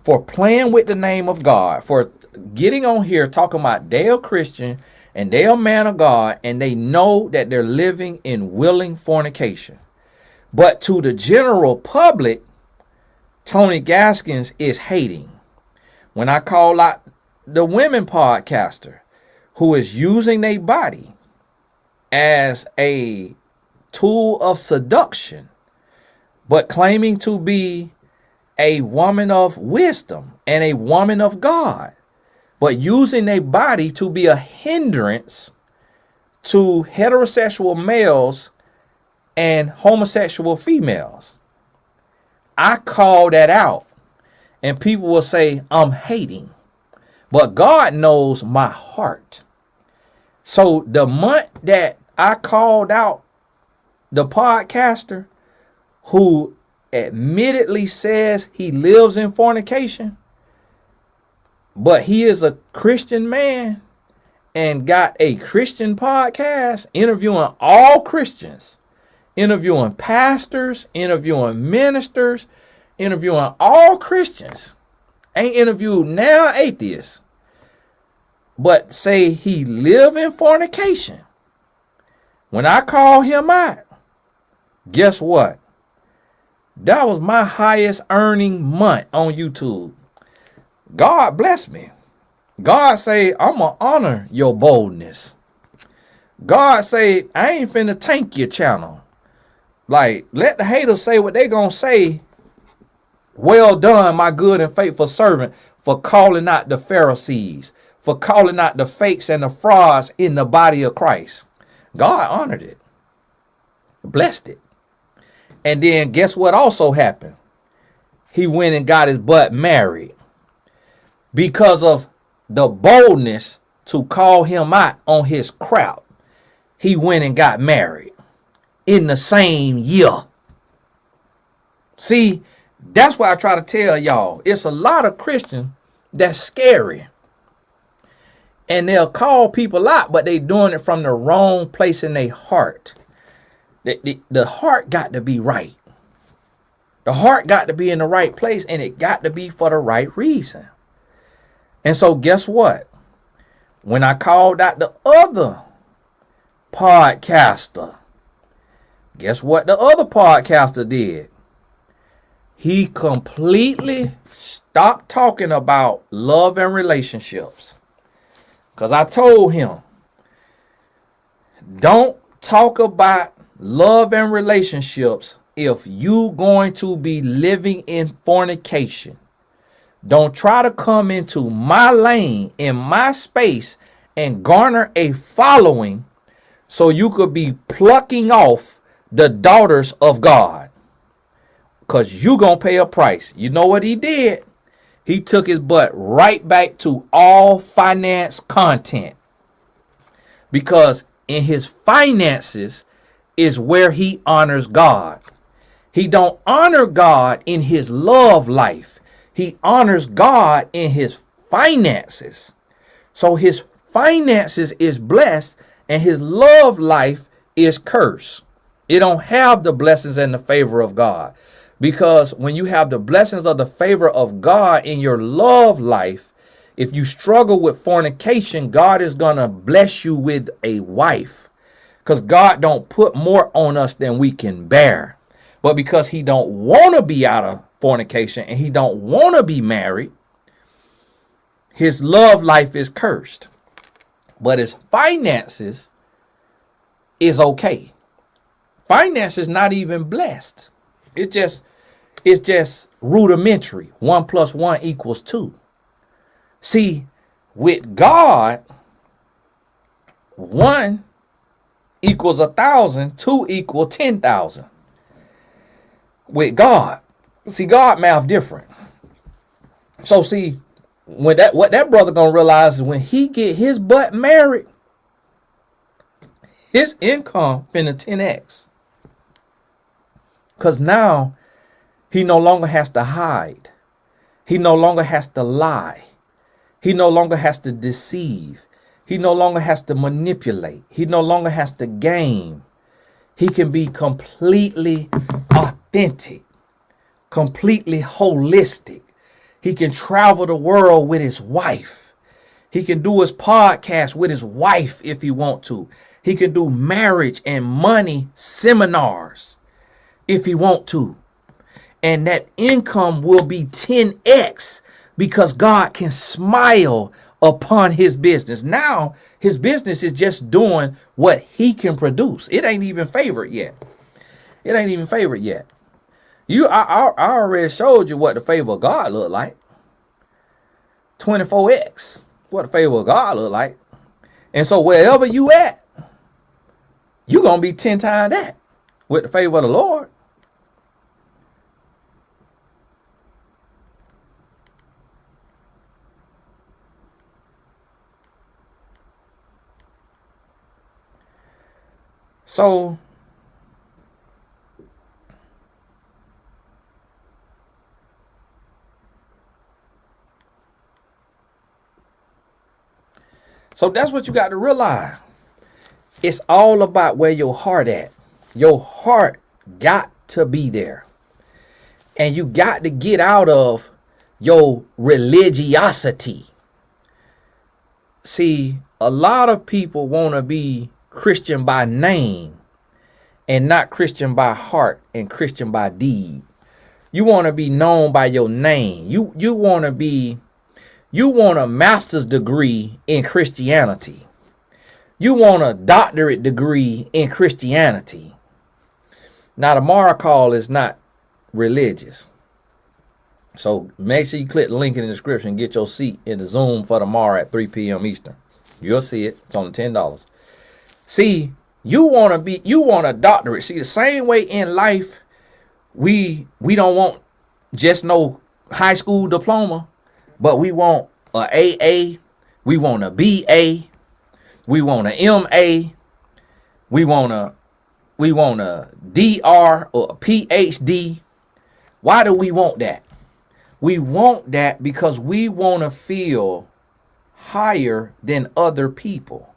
for playing with the name of God, for getting on here talking about they're Christian and they're a man of God and they know that they're living in willing fornication. But to the general public, Tony Gaskins is hating. When I call out the women podcaster who is using their body as a tool of seduction, but claiming to be a woman of wisdom and a woman of God, but using their body to be a hindrance to heterosexual males and homosexual females. I call that out and people will say I'm hating. But God knows my heart. So the month that I called out the podcaster who admittedly says he lives in fornication, but he is a Christian man and got a Christian podcast interviewing all Christians, interviewing pastors, interviewing ministers, interviewing all Christians. Ain't interviewed now atheists, but say he live in fornication. When I call him out, guess what? That was my highest earning month on YouTube. God bless me. God say, I'm going to honor your boldness. God say, I ain't finna tank your channel. Like, let the haters say what they gonna say. Well done, my good and faithful servant, for calling out the Pharisees, for calling out the fakes and the frauds in the body of Christ. God honored it, blessed it. And then guess what also happened? He went and got his butt married because of the boldness to call him out on his crowd. He went and got married in the same year. See, that's why I try to tell y'all, it's a lot of Christians that's scary. And they'll call people out, but they doing it from the wrong place in their heart. The heart got to be right. The heart got to be in the right place, and it got to be for the right reason. And so guess what? When I called out the other podcaster, guess what the other podcaster did? He completely stopped talking about love and relationships. Because I told him, don't talk about love and relationships if you going to be living in fornication. Don't try to come into my lane, in my space, and garner a following so you could be plucking off the daughters of God. Because you going to pay a price. You know what he did? He took his butt right back to all finance content. Because in his finances is where he honors God. He don't honor God in his love life. He honors God in his finances. So his finances is blessed and his love life is cursed. It don't have the blessings and the favor of God. Because when you have the blessings of the favor of God in your love life, if you struggle with fornication, God is going to bless you with a wife. Because God don't put more on us than we can bear. But because he don't want to be out of fornication and he don't want to be married, his love life is cursed. But his finances is okay. Finance is not even blessed. It's just rudimentary. 1 + 1 = 2. See, with God, 1 = 1,000, 2 = 10,000. With God, see, God math different. So see, what that brother gonna realize is when he get his butt married, his income finna 10x. Because now he no longer has to hide. He no longer has to lie. He no longer has to deceive. He no longer has to manipulate. He no longer has to game. He can be completely authentic, completely holistic. He can travel the world with his wife. He can do his podcast with his wife if he want to. He can do marriage and money seminars if he want to. And that income will be 10x because God can smile upon his business. Now his business is just doing what he can produce. It ain't even favored yet. It ain't even favored yet. I already showed you what the favor of God look like. 24x. What the favor of God look like. And so wherever you at, you're going to be 10 times that with the favor of the Lord. So that's what you got to realize. It's all about where your heart at. Your heart got to be there. And you got to get out of your religiosity. See, a lot of people want to be Christian by name and not Christian by heart and Christian by deed. You want to be known by your name. You want a master's degree in Christianity. You want a doctorate degree in Christianity. Now, the W.A.R call is not religious. So make sure you click the link in the description and get your seat in the Zoom for tomorrow at 3 p.m. Eastern. You'll see it. It's only $10. See, you want a doctorate. See, the same way in life, we don't want just no high school diploma, but we want a AA, we want a BA, we want a MA, we want a DR or a PhD. Why do we want that? We want that because we want to feel higher than other people.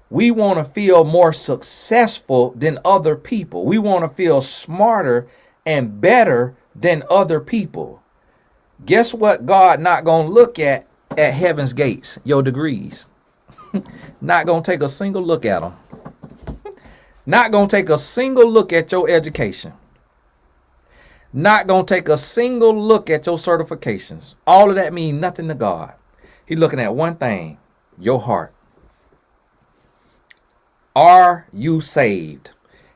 We want to feel more successful than other people. We want to feel smarter and better than other people. Guess what? God not going to look at heaven's gates, your degrees. Not going to take a single look at them. Not going to take a single look at your education. Not going to take a single look at your certifications. All of that means nothing to God. He's looking at one thing, your heart. Are you saved?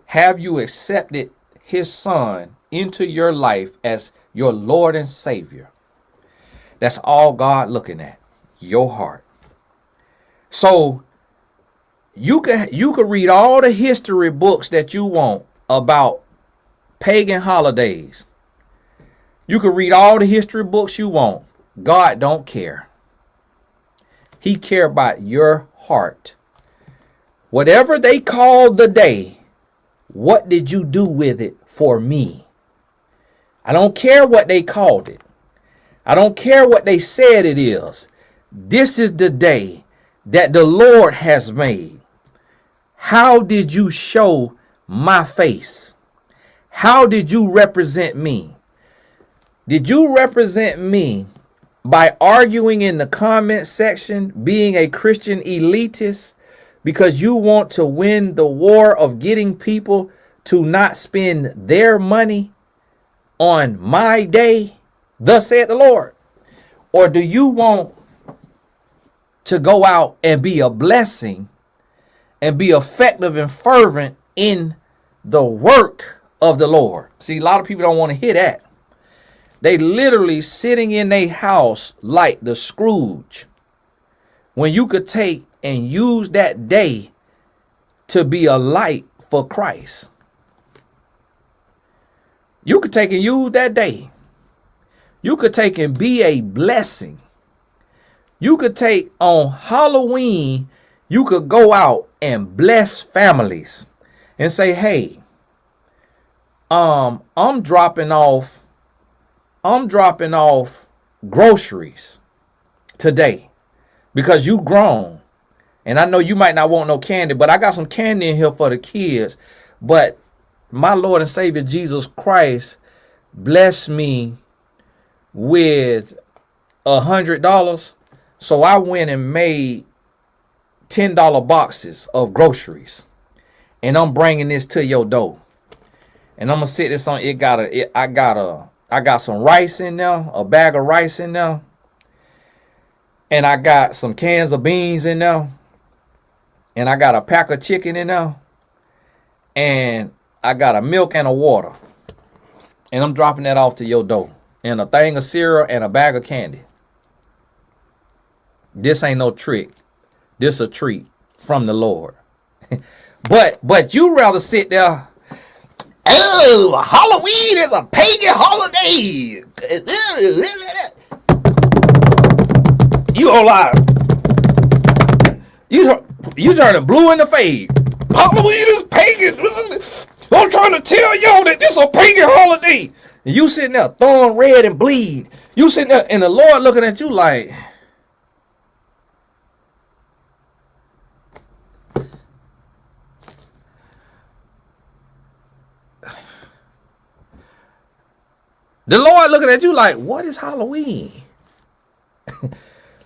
Have you accepted his son into your life as your Lord and Savior? That's all God looking at, your heart. So you could read all the history books that you want about pagan holidays. You could read all the history books you want. God don't care. He cares about your heart. Whatever they called the day, what did you do with it for me? I don't care what they called it. I don't care what they said it is. This is the day that the Lord has made. How did you show my face? How did you represent me? Did you represent me by arguing in the comment section, being a Christian elitist, because you want to win the war of getting people to not spend their money on my day, thus said the Lord? Or do you want to go out and be a blessing and be effective and fervent in the work of the Lord? See, a lot of people don't want to hear that. They literally sitting in their house like the Scrooge, when you could take and use that day to be a light for Christ. You could take and use that day. You could take and be a blessing. You could take on Halloween, you could go out and bless families and say, hey, I'm dropping off groceries today because you grown. And I know you might not want no candy, but I got some candy in here for the kids. But my Lord and Savior Jesus Christ blessed me with $100. So I went and made $10 boxes of groceries. And I'm bringing this to your door. And I'm gonna sit this on. I got some rice in there, a bag of rice in there. And I got some cans of beans in there. And I got a pack of chicken in there. And I got a milk and a water. And I'm dropping that off to your door. And a thing of cereal and a bag of candy. This ain't no trick. This a treat from the Lord. But you rather sit there. Oh, Halloween is a pagan holiday. You don't lie. You turning blue in the face. Halloween is pagan. I'm trying to tell y'all that this is a pagan holiday. And you sitting there throwing red and bleed. You sitting there and the Lord looking at you like, the Lord looking at you like, what is Halloween?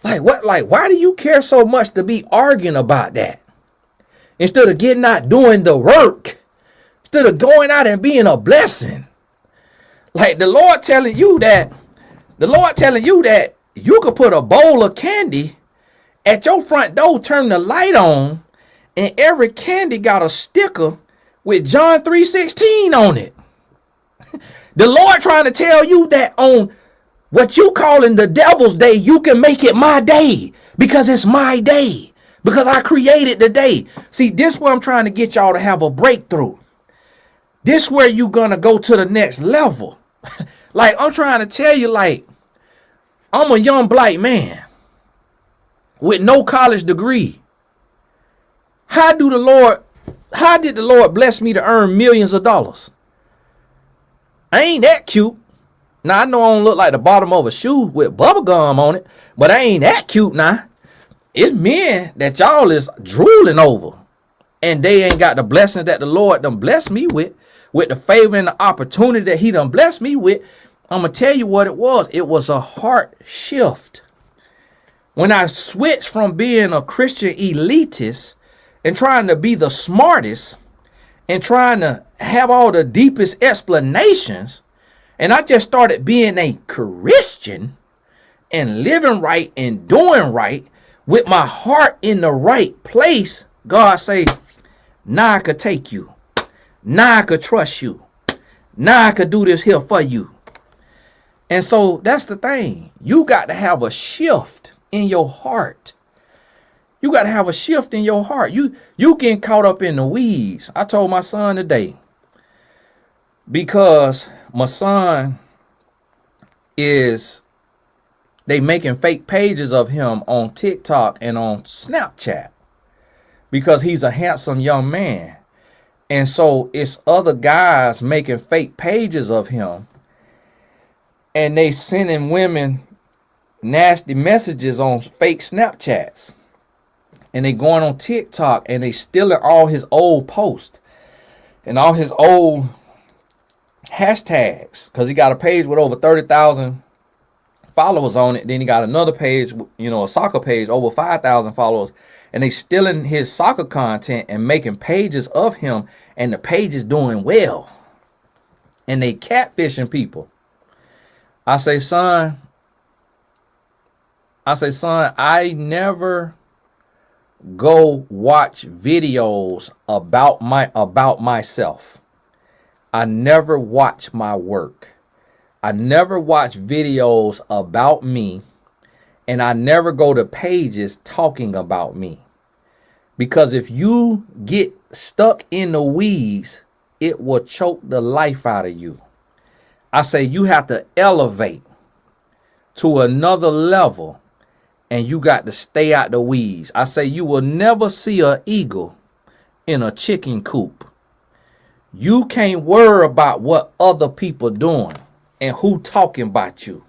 Like what? Like, why do you care so much to be arguing about that? Instead of getting out doing the work. Instead of going out and being a blessing. Like the Lord telling you that you could put a bowl of candy at your front door, turn the light on, and every candy got a sticker with John 3:16 on it. The Lord trying to tell you that on what you calling the devil's day, you can make it my day because it's my day, because I created the day. See, this where I'm trying to get y'all to have a breakthrough. This where you gonna go to the next level. Like I'm trying to tell you, like I'm a young black man with no college degree. How did the Lord bless me to earn millions of dollars? I ain't that cute. Now, I know I don't look like the bottom of a shoe with bubble gum on it, but I ain't that cute now. It's men that y'all is drooling over, and they ain't got the blessings that the Lord done blessed me with the favor and the opportunity that he done blessed me with. I'm going to tell you what it was. It was a heart shift. When I switched from being a Christian elitist and trying to be the smartest and trying to have all the deepest explanations, and I just started being a Christian and living right and doing right with my heart in the right place, God say, now I could take you. Now I could trust you. Now I could do this here for you. And so that's the thing. You got to have a shift in your heart. You got to have a shift in your heart. You getting caught up in the weeds. I told my son today, because my son they making fake pages of him on TikTok and on Snapchat because he's a handsome young man. And so it's other guys making fake pages of him, and they sending women nasty messages on fake Snapchats. And they going on TikTok and they stealing all his old posts and all his old hashtags, because he got a page with over 30,000 followers on it. Then he got another page, a soccer page, over 5,000 followers. And they stealing his soccer content and making pages of him, and the page is doing well. And they catfishing people. I say, son, I never go watch videos about myself. I never watch my work. I never watch videos about me, and I never go to pages talking about me. Because if you get stuck in the weeds, it will choke the life out of you. I say you have to elevate to another level, and you got to stay out the weeds. I say you will never see an eagle in a chicken coop. You can't worry about what other people doing and who talking about you.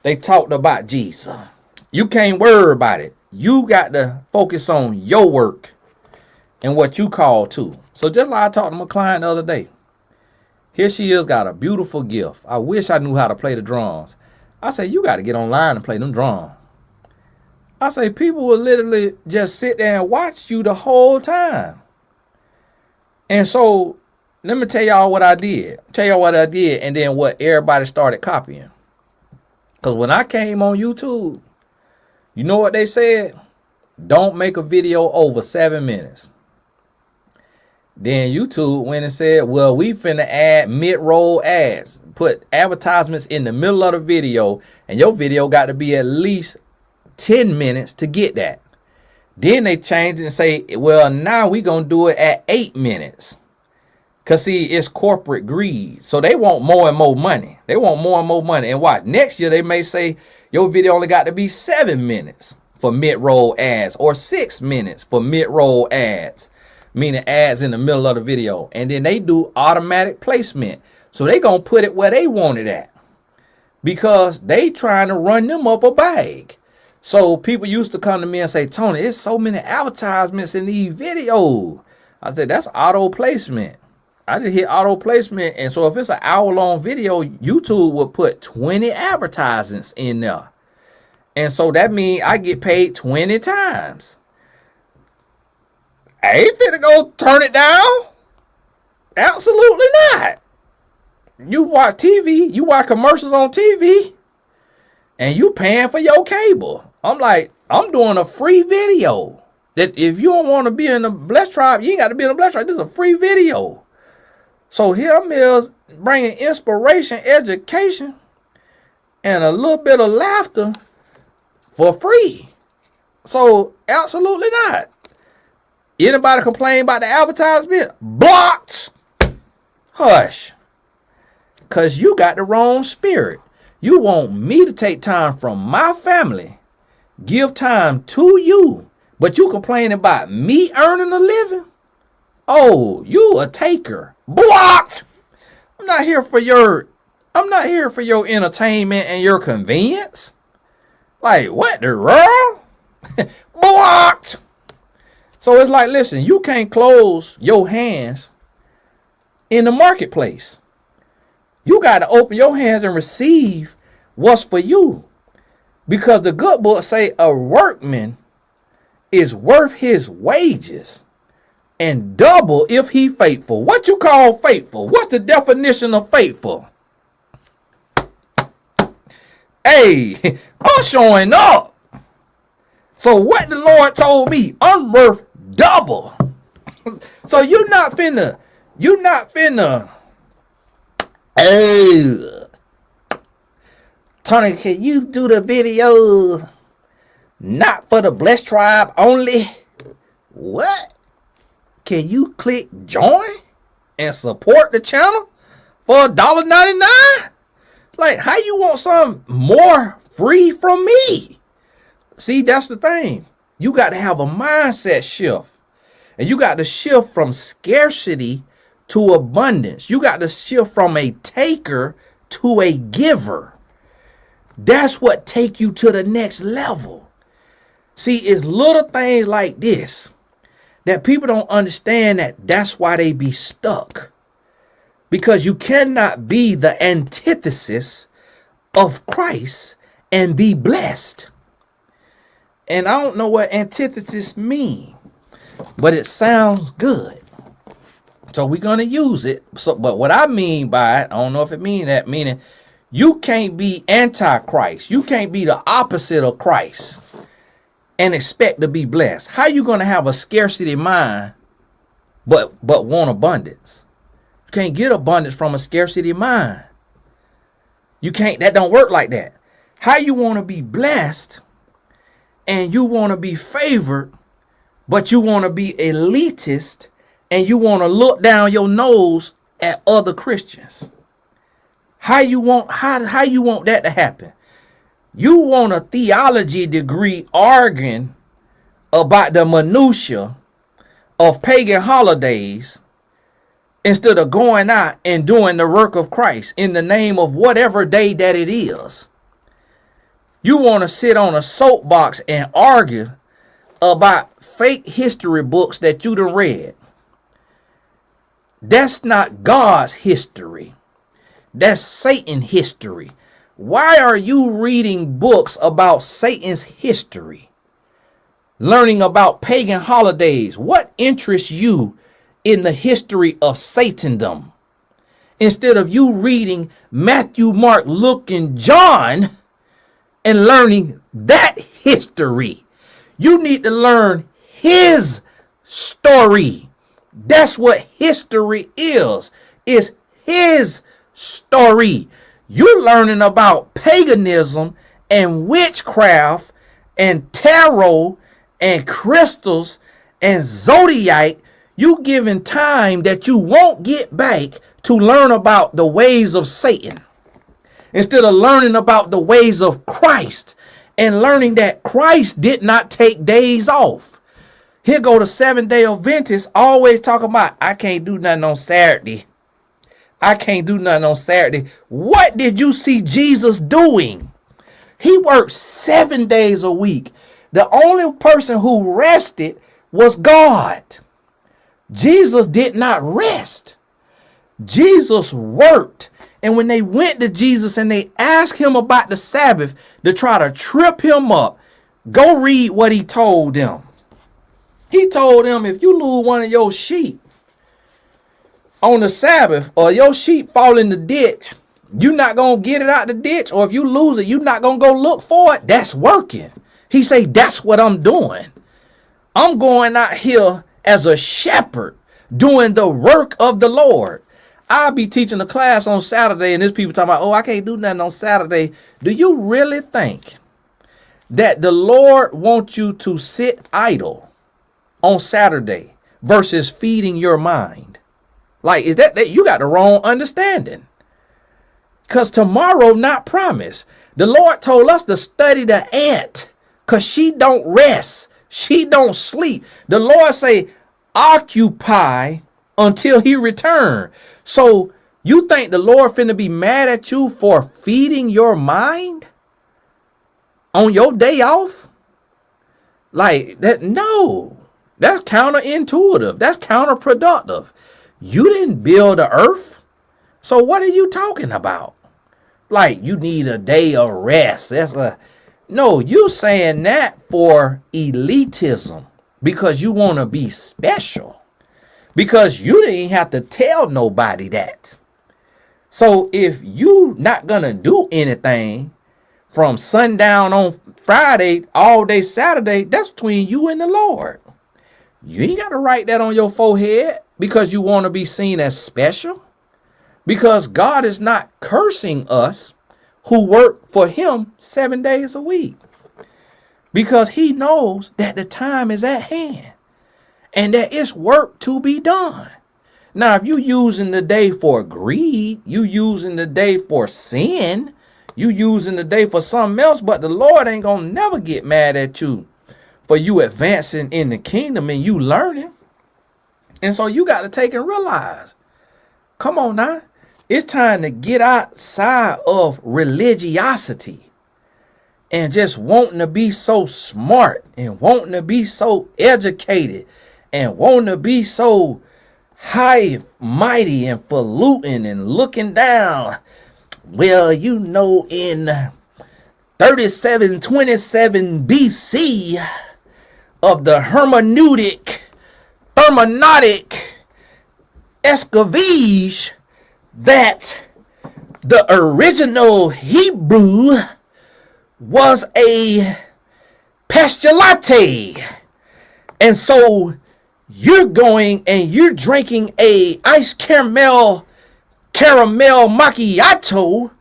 They talked about Jesus. You can't worry about it. You got to focus on your work and what you call to. So just like I talked to my client the other day, here she is, got a beautiful gift. I wish I knew how to play the drums. I say, you got to get online and play them drums. I say, people will literally just sit there and watch you the whole time. And so let me tell y'all what I did. And then what everybody started copying. Because when I came on YouTube, you know what they said? Don't make a video over 7 minutes. Then YouTube went and said, well, we finna add mid-roll ads. Put advertisements in the middle of the video, and your video got to be at least 10 minutes to get that. Then they changed it and say, well, now we gonna do it at 8 minutes. Because, see, it's corporate greed. So they want more and more money. They want more and more money. And watch, next year they may say your video only got to be 7 minutes for mid-roll ads, or 6 minutes for mid-roll ads, meaning ads in the middle of the video. And then they do automatic placement. So they going to put it where they want it at, because they trying to run them up a bag. So people used to come to me and say, Tony, it's so many advertisements in these videos. I said, that's auto placement. I just hit auto placement. And so if it's an hour-long video, YouTube will put 20 advertisements in there. And so that means I get paid 20 times. I ain't finna go turn it down. Absolutely not. You watch TV, you watch commercials on TV, and you paying for your cable. I'm like, I'm doing a free video. That if you don't want to be in the Blessed Tribe, you ain't got to be in the Blessed Tribe. This is a free video. So here is bringing inspiration, education, and a little bit of laughter for free. So absolutely not. Anybody complain about the advertisement? Blocked. Hush. Because you got the wrong spirit. You want me to take time from my family, give time to you, but you complaining about me earning a living? Oh, you a taker. Blocked. I'm not here for your entertainment and your convenience. Like, what the world? Blocked. So it's like, listen, you can't close your hands in the marketplace. You got to open your hands and receive what's for you. Because the good book say a workman is worth his wages, and double if he faithful. What you call faithful? What's the definition of faithful? Hey, I'm showing up. So what the Lord told me, I'm worth double. So you're not finna. Oh, Tony, can you do the video not for the Blessed Tribe only? What? Can you click join and support the channel for $1.99? Like, how you want some more free from me? See, that's the thing. You got to have a mindset shift. And you got to shift from scarcity to abundance. You got to shift from a taker to a giver. That's what take you to the next level. See, it's little things like this that people don't understand, that's why they be stuck. Because you cannot be the antithesis of Christ and be blessed. And I don't know what antithesis mean, but it sounds good. So we're going to use it. So, but what I mean by it, I don't know if it means that, meaning you can't be anti-Christ. You can't be the opposite of Christ and expect to be blessed. How you going to have a scarcity mind but want abundance? You can't get abundance from a scarcity mind. You can't, that don't work like that. How you want to be blessed and you want to be favored, but you want to be elitist and you want to look down your nose at other Christians? How you want that to happen? You want a theology degree arguing about the minutia of pagan holidays instead of going out and doing the work of Christ in the name of whatever day that it is. You want to sit on a soapbox and argue about fake history books that you done read. That's not God's history. That's Satan's history. Why are you reading books about Satan's history? Learning about pagan holidays. What interests you in the history of Satandom? Instead of you reading Matthew, Mark, Luke, and John and learning that history. You need to learn his story. That's what history is. It's his story. You're learning about paganism and witchcraft and tarot and crystals and zodiac. You giving time that you won't get back to learn about the ways of Satan instead of learning about the ways of Christ and learning that Christ did not take days off. Here go the 7-day Adventists always talking about, I can't do nothing on Saturday. I can't do nothing on Saturday. What did you see Jesus doing? He worked 7 days a week. The only person who rested was God. Jesus did not rest. Jesus worked. And when they went to Jesus and they asked him about the Sabbath to try to trip him up, go read what he told them. He told them, if you lose one of your sheep on the Sabbath, or your sheep fall in the ditch, you're not going to get it out the ditch. Or if you lose it, you're not going to go look for it. That's working. He say, that's what I'm doing. I'm going out here as a shepherd doing the work of the Lord. I'll be teaching a class on Saturday and there's people talking about, oh, I can't do nothing on Saturday. Do you really think that the Lord wants you to sit idle on Saturday versus feeding your mind? Like, is that you got the wrong understanding? Because tomorrow not promised. The Lord told us to study the ant because she don't rest. She don't sleep. The Lord say, occupy until he return. So you think the Lord finna be mad at you for feeding your mind on your day off? Like that? No, that's counterintuitive. That's counterproductive. You didn't build the earth. So what are you talking about? Like you need a day of rest. No, you saying that for elitism because you want to be special. Because you didn't have to tell nobody that. So if you not going to do anything from sundown on Friday, all day Saturday, that's between you and the Lord. You ain't got to write that on your forehead because you want to be seen as special. Because God is not cursing us who work for him 7 days a week. Because he knows that the time is at hand. And that it's work to be done. Now, if you using the day for greed, you using the day for sin, you using the day for something else, but the Lord ain't gonna never get mad at you for you advancing in the kingdom and you learning. And so you got to take and realize, come on now, it's time to get outside of religiosity and just wanting to be so smart and wanting to be so educated and wanting to be so high, mighty and falutin and looking down. Well, you know, in 3727 BC of the hermeneutic, escavage, that the original Hebrew was a pastillate. And so you're going and you're drinking a iced caramel macchiato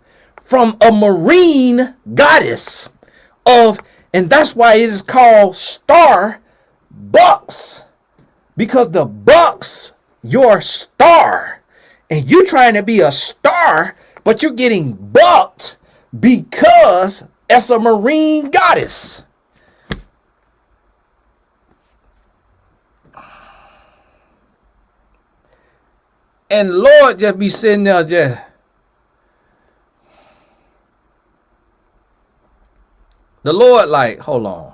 from a marine goddess of, and that's why it is called Starbucks, because the bucks your star, and you trying to be a star, but you're getting bucked because it's a marine goddess. And Lord just be sitting there just, the Lord like, hold on.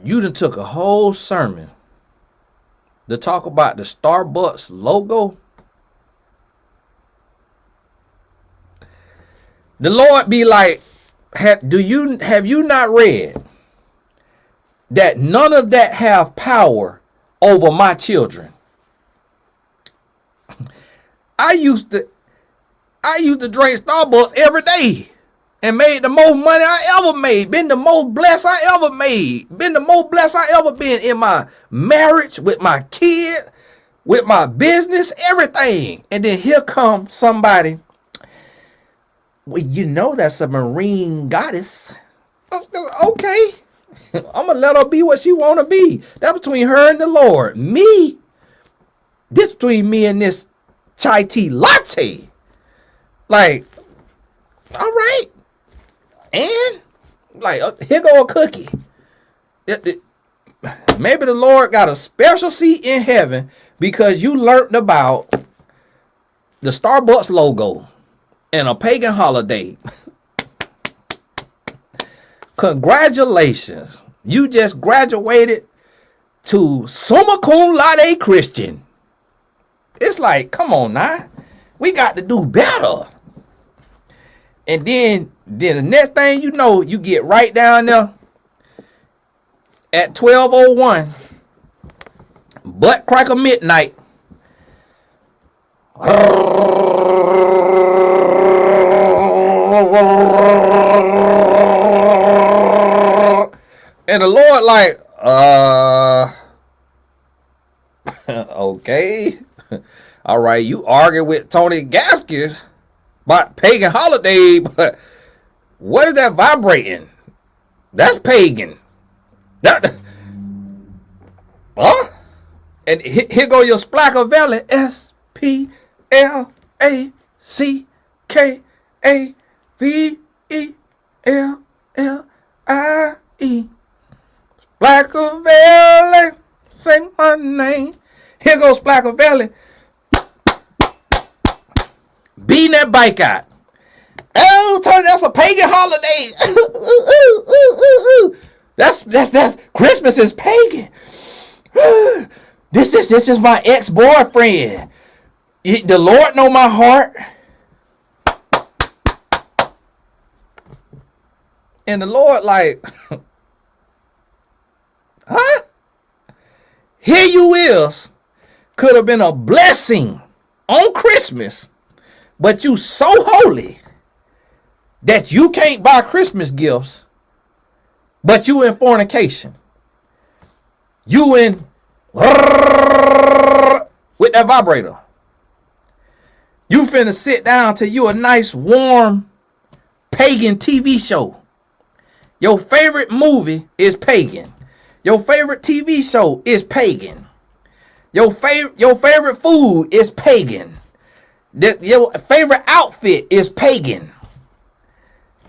You done took a whole sermon to talk about the Starbucks logo. The Lord be like, have you not read that none of that have power over my children? I used to drink Starbucks every day and made the most money I ever made. Been the most blessed I ever made. Been the most blessed I ever been in my marriage, with my kids, with my business, everything. And then here comes somebody. Well, you know that's a marine goddess. Okay. I'm going to let her be what she want to be. That's between her and the Lord. Me, this between me and this chai tea latte. Like, all right. And, like, here go a cookie. Maybe the Lord got a special seat in heaven because you learned about the Starbucks logo and a pagan holiday. Congratulations. You just graduated to summa cum laude Christian. It's like, come on now. We got to do better. And then the next thing you know, you get right down there at 12:01, butt crack of midnight. And the Lord like, okay. All right, you argue with Tony Gaskins about pagan holiday, but what is that vibrating? That's pagan. That, huh? And here go your Splackavelli. SPLACKAVELLI. Splackavelli, say my name. Here goes Splackavelli. Beating that bike out. Oh, Tony, that's a pagan holiday. That's Christmas is pagan. This is my ex-boyfriend. The Lord know my heart. And the Lord like, huh? Here you is. Could have been a blessing on Christmas, but you so holy that you can't buy Christmas gifts, but you in fornication. You in with that vibrator. You finna sit down to you a nice warm pagan TV show. Your favorite movie is pagan. Your favorite TV show is pagan. Your favorite food is pagan. Your favorite outfit is pagan.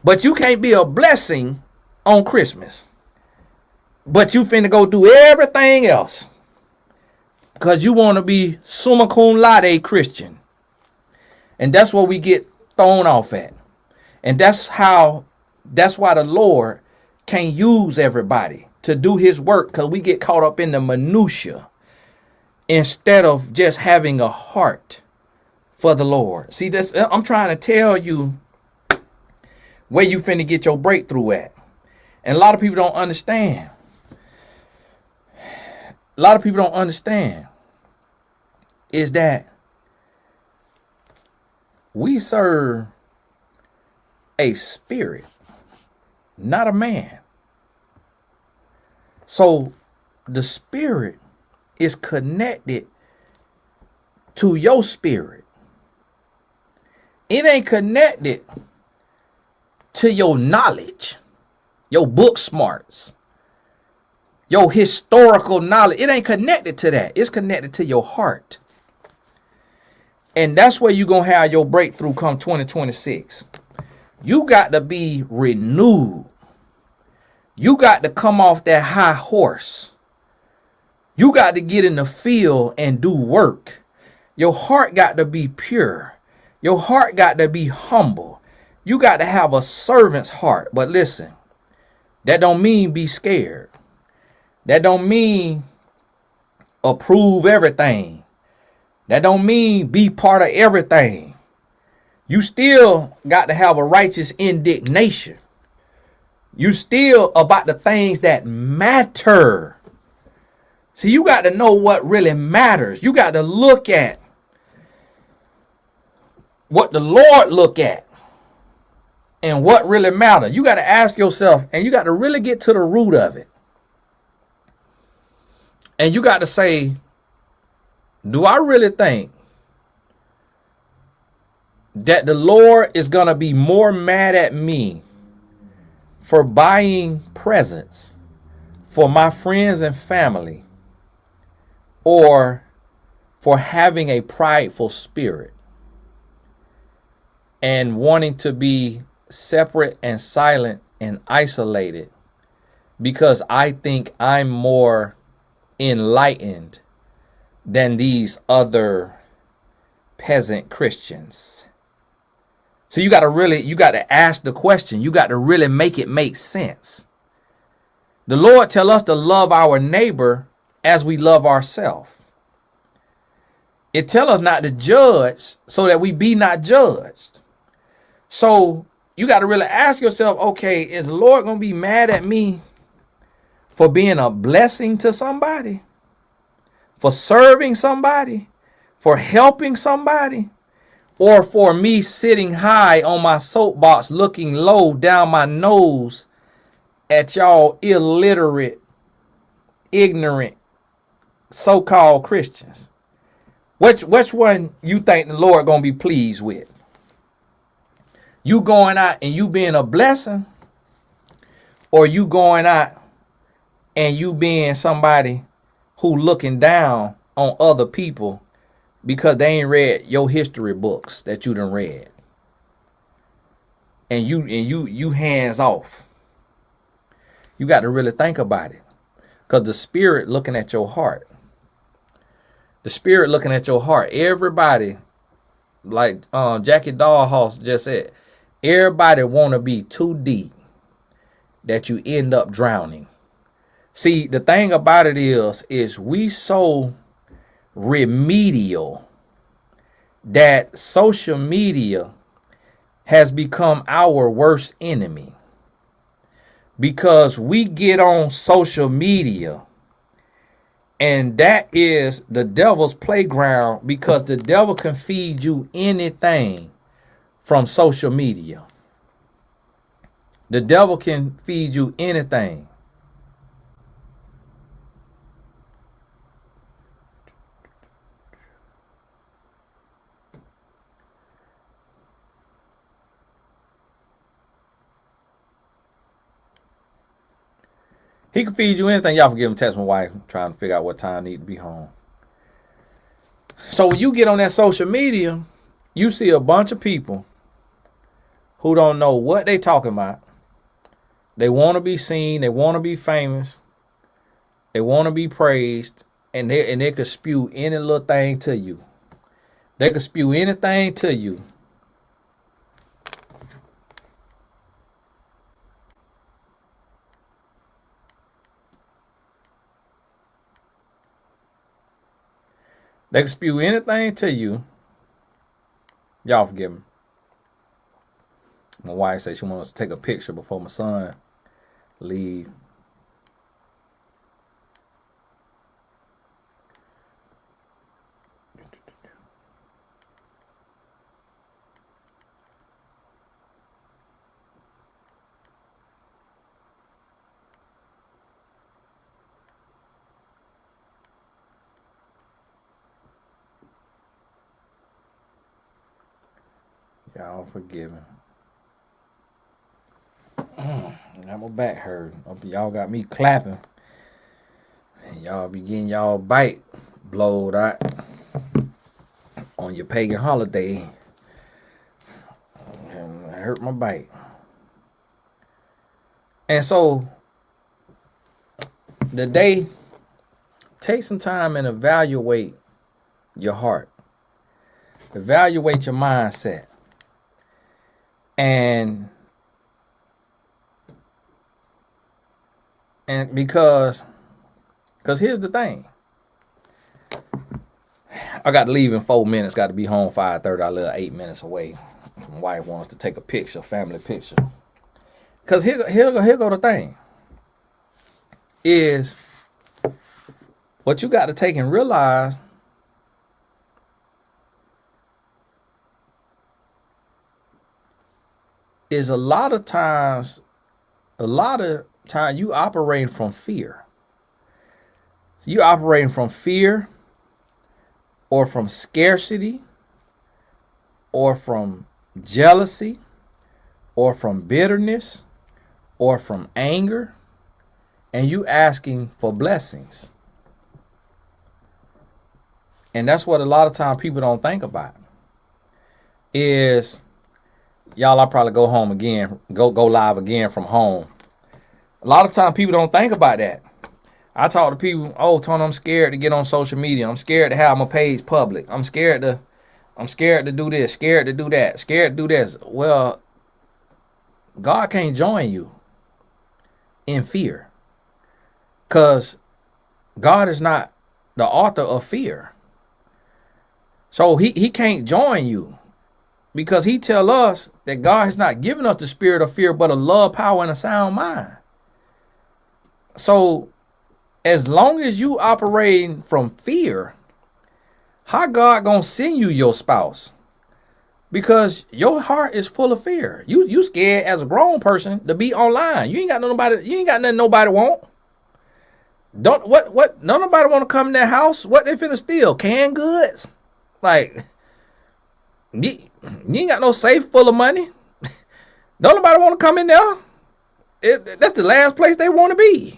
But you can't be a blessing on Christmas. But you finna go do everything else because you want to be summa cum laude Christian. And that's what we get thrown off at. And that's how That's why the Lord can't use everybody to do his work, because we get caught up in the minutia instead of just having a heart for the Lord. See, this, I'm trying to tell you where you finna get your breakthrough at. And a lot of people don't understand. A lot of people don't understand is that we serve a spirit, not a man. So the spirit is connected to your spirit. It ain't connected to your knowledge, your book smarts, your historical knowledge. It ain't connected to that. It's connected to your heart. And that's where you're going to have your breakthrough come 2026. You got to be renewed. You got to come off that high horse. You got to get in the field and do work. Your heart got to be pure. Your heart got to be humble. You got to have a servant's heart. But listen, that don't mean be scared. That don't mean approve everything. That don't mean be part of everything. You still got to have a righteous indignation. You still about the things that matter. See, you got to know what really matters. You got to look at what the Lord look at and what really matters. You got to ask yourself, and you got to really get to the root of it. And you got to say, do I really think that the Lord is going to be more mad at me for buying presents for my friends and family, or for having a prideful spirit and wanting to be separate and silent and isolated because I think I'm more enlightened than these other peasant Christians? So you got to ask the question. You got to really make it make sense. The Lord tell us to love our neighbor as we love ourselves. It tell us not to judge so that we be not judged. So you got to really ask yourself, okay, is the Lord going to be mad at me for being a blessing to somebody, for serving somebody, for helping somebody, or for me sitting high on my soapbox looking low down my nose at y'all illiterate, ignorant, so-called Christians? Which one you think the Lord gonna be pleased with? You going out and you being a blessing, or you going out and you being somebody who looking down on other people because they ain't read your history books that you done read, and you hands off? You got to really think about it, because the spirit looking at your heart. The spirit looking at your heart. Everybody, like Jackie Dollhouse just said, everybody want to be too deep that you end up drowning. See, the thing about it is we so remedial that social media has become our worst enemy, because we get on social media and that is the devil's playground, because the devil can feed you anything from social media. The devil can feed you anything. He can feed you anything. Y'all forgive him, text my wife, trying to figure out what time I need to be home. So when you get on that social media, you see a bunch of people who don't know what they talking about. They want to be seen. They want to be famous. They want to be praised. And they could spew any little thing to you. They could spew anything to you. They can spew anything to you. Y'all forgive me. My wife said she wants to take a picture before my son leave. Y'all forgive me. Now my back hurt. Y'all got me clapping. And y'all be getting y'all bite blowed out on your pagan holiday. And I hurt my bite. And so today, take some time and evaluate your heart. Evaluate your mindset. And because here's the thing. I got to leave in 4 minutes. Got to be home 5:30. I live 8 minutes away. My wife wants to take a picture, family picture. Because here go the thing. Is what you got to take and realize is a lot of times you operate from fear. So you operating from fear or from scarcity or from jealousy or from bitterness or from anger, and you asking for blessings. And that's what a lot of times people don't think about. Is y'all, I'll probably go home again, go live again from home. A lot of times people don't think about that. I talk to people, Tony, I'm scared to get on social media. I'm scared to have my page public. I'm scared to do this, scared to do that, scared to do this. Well, God can't join you in fear. Because God is not the author of fear. So he can't join you. Because he tell us that God has not given us the spirit of fear, but a love, power, and a sound mind. So as long as you operating from fear, how God gonna send you your spouse? Because your heart is full of fear. You scared as a grown person to be online. You ain't got nothing nobody want. What nobody want to come in that house? What they finna steal? Canned goods? Like, you ain't got no safe full of money. Don't nobody want to come in there. That's the last place they want to be.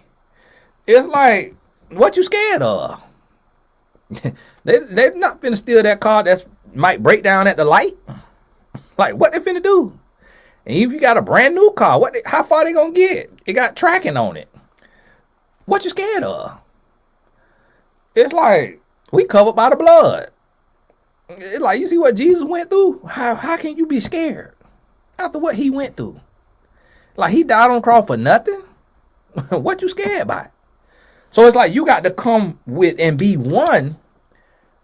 It's like, what you scared of? They're not finna steal that car that might break down at the light. Like, what they finna do? And if you got a brand new car, how far they gonna get? It got tracking on it. What you scared of? It's like, we covered by the blood. It's like, you see what Jesus went through? How can you be scared after what he went through? Like, he died on the cross for nothing? What you scared by? So it's like you got to come with and be one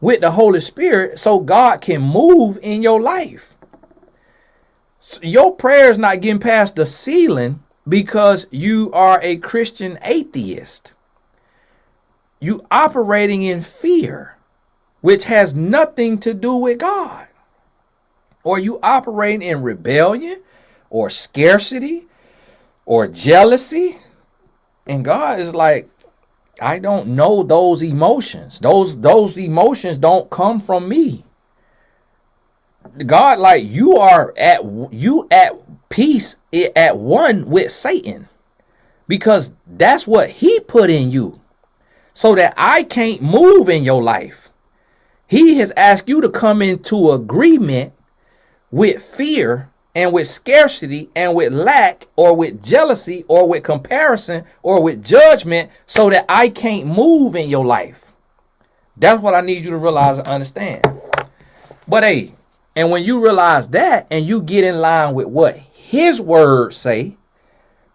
with the Holy Spirit so God can move in your life. So your prayer is not getting past the ceiling because you are a Christian atheist. You operating in fear, which has nothing to do with God. Or you operating in rebellion or scarcity or jealousy. And God is like, I don't know those emotions. Those emotions don't come from me. God, like, you at peace, at one with Satan, because that's what he put in you so that I can't move in your life. He has asked you to come into agreement with fear and with scarcity and with lack or with jealousy or with comparison or with judgment so that I can't move in your life. That's what I need you to realize and understand. But hey, and when you realize that and you get in line with what his words say,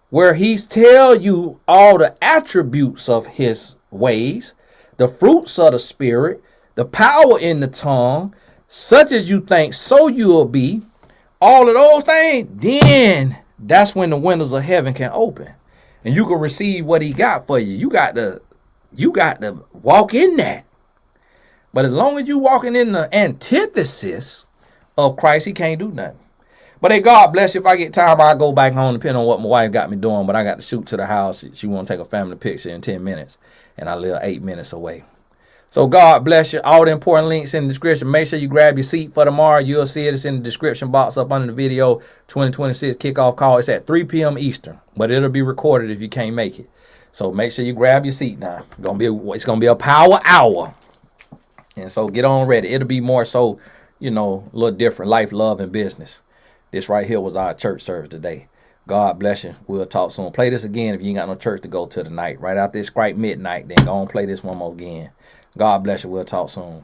where he's tell you all the attributes of his ways, the fruits of the spirit, the power in the tongue, such as you think, so you'll be. All of those things, then that's when the windows of heaven can open. And you can receive what he got for you. You got to walk in that. But as long as you walking in the antithesis of Christ, he can't do nothing. But hey, God bless you. If I get time, I'll go back home, depending on what my wife got me doing. But I got to shoot to the house. She want to take a family picture in 10 minutes. And I live 8 minutes away. So God bless you. All the important links in the description. Make sure you grab your seat for tomorrow. You'll see it. It's in the description box up under the video. 2026 kickoff call. It's at 3 p.m. Eastern. But it'll be recorded if you can't make it. So make sure you grab your seat now. It's gonna be a power hour. And so get on ready. It'll be more so, a little different. Life, love, and business. This right here was our church service today. God bless you. We'll talk soon. Play this again if you ain't got no church to go to tonight. Right after this right midnight, then go and play this one more again. God bless you. We'll talk soon.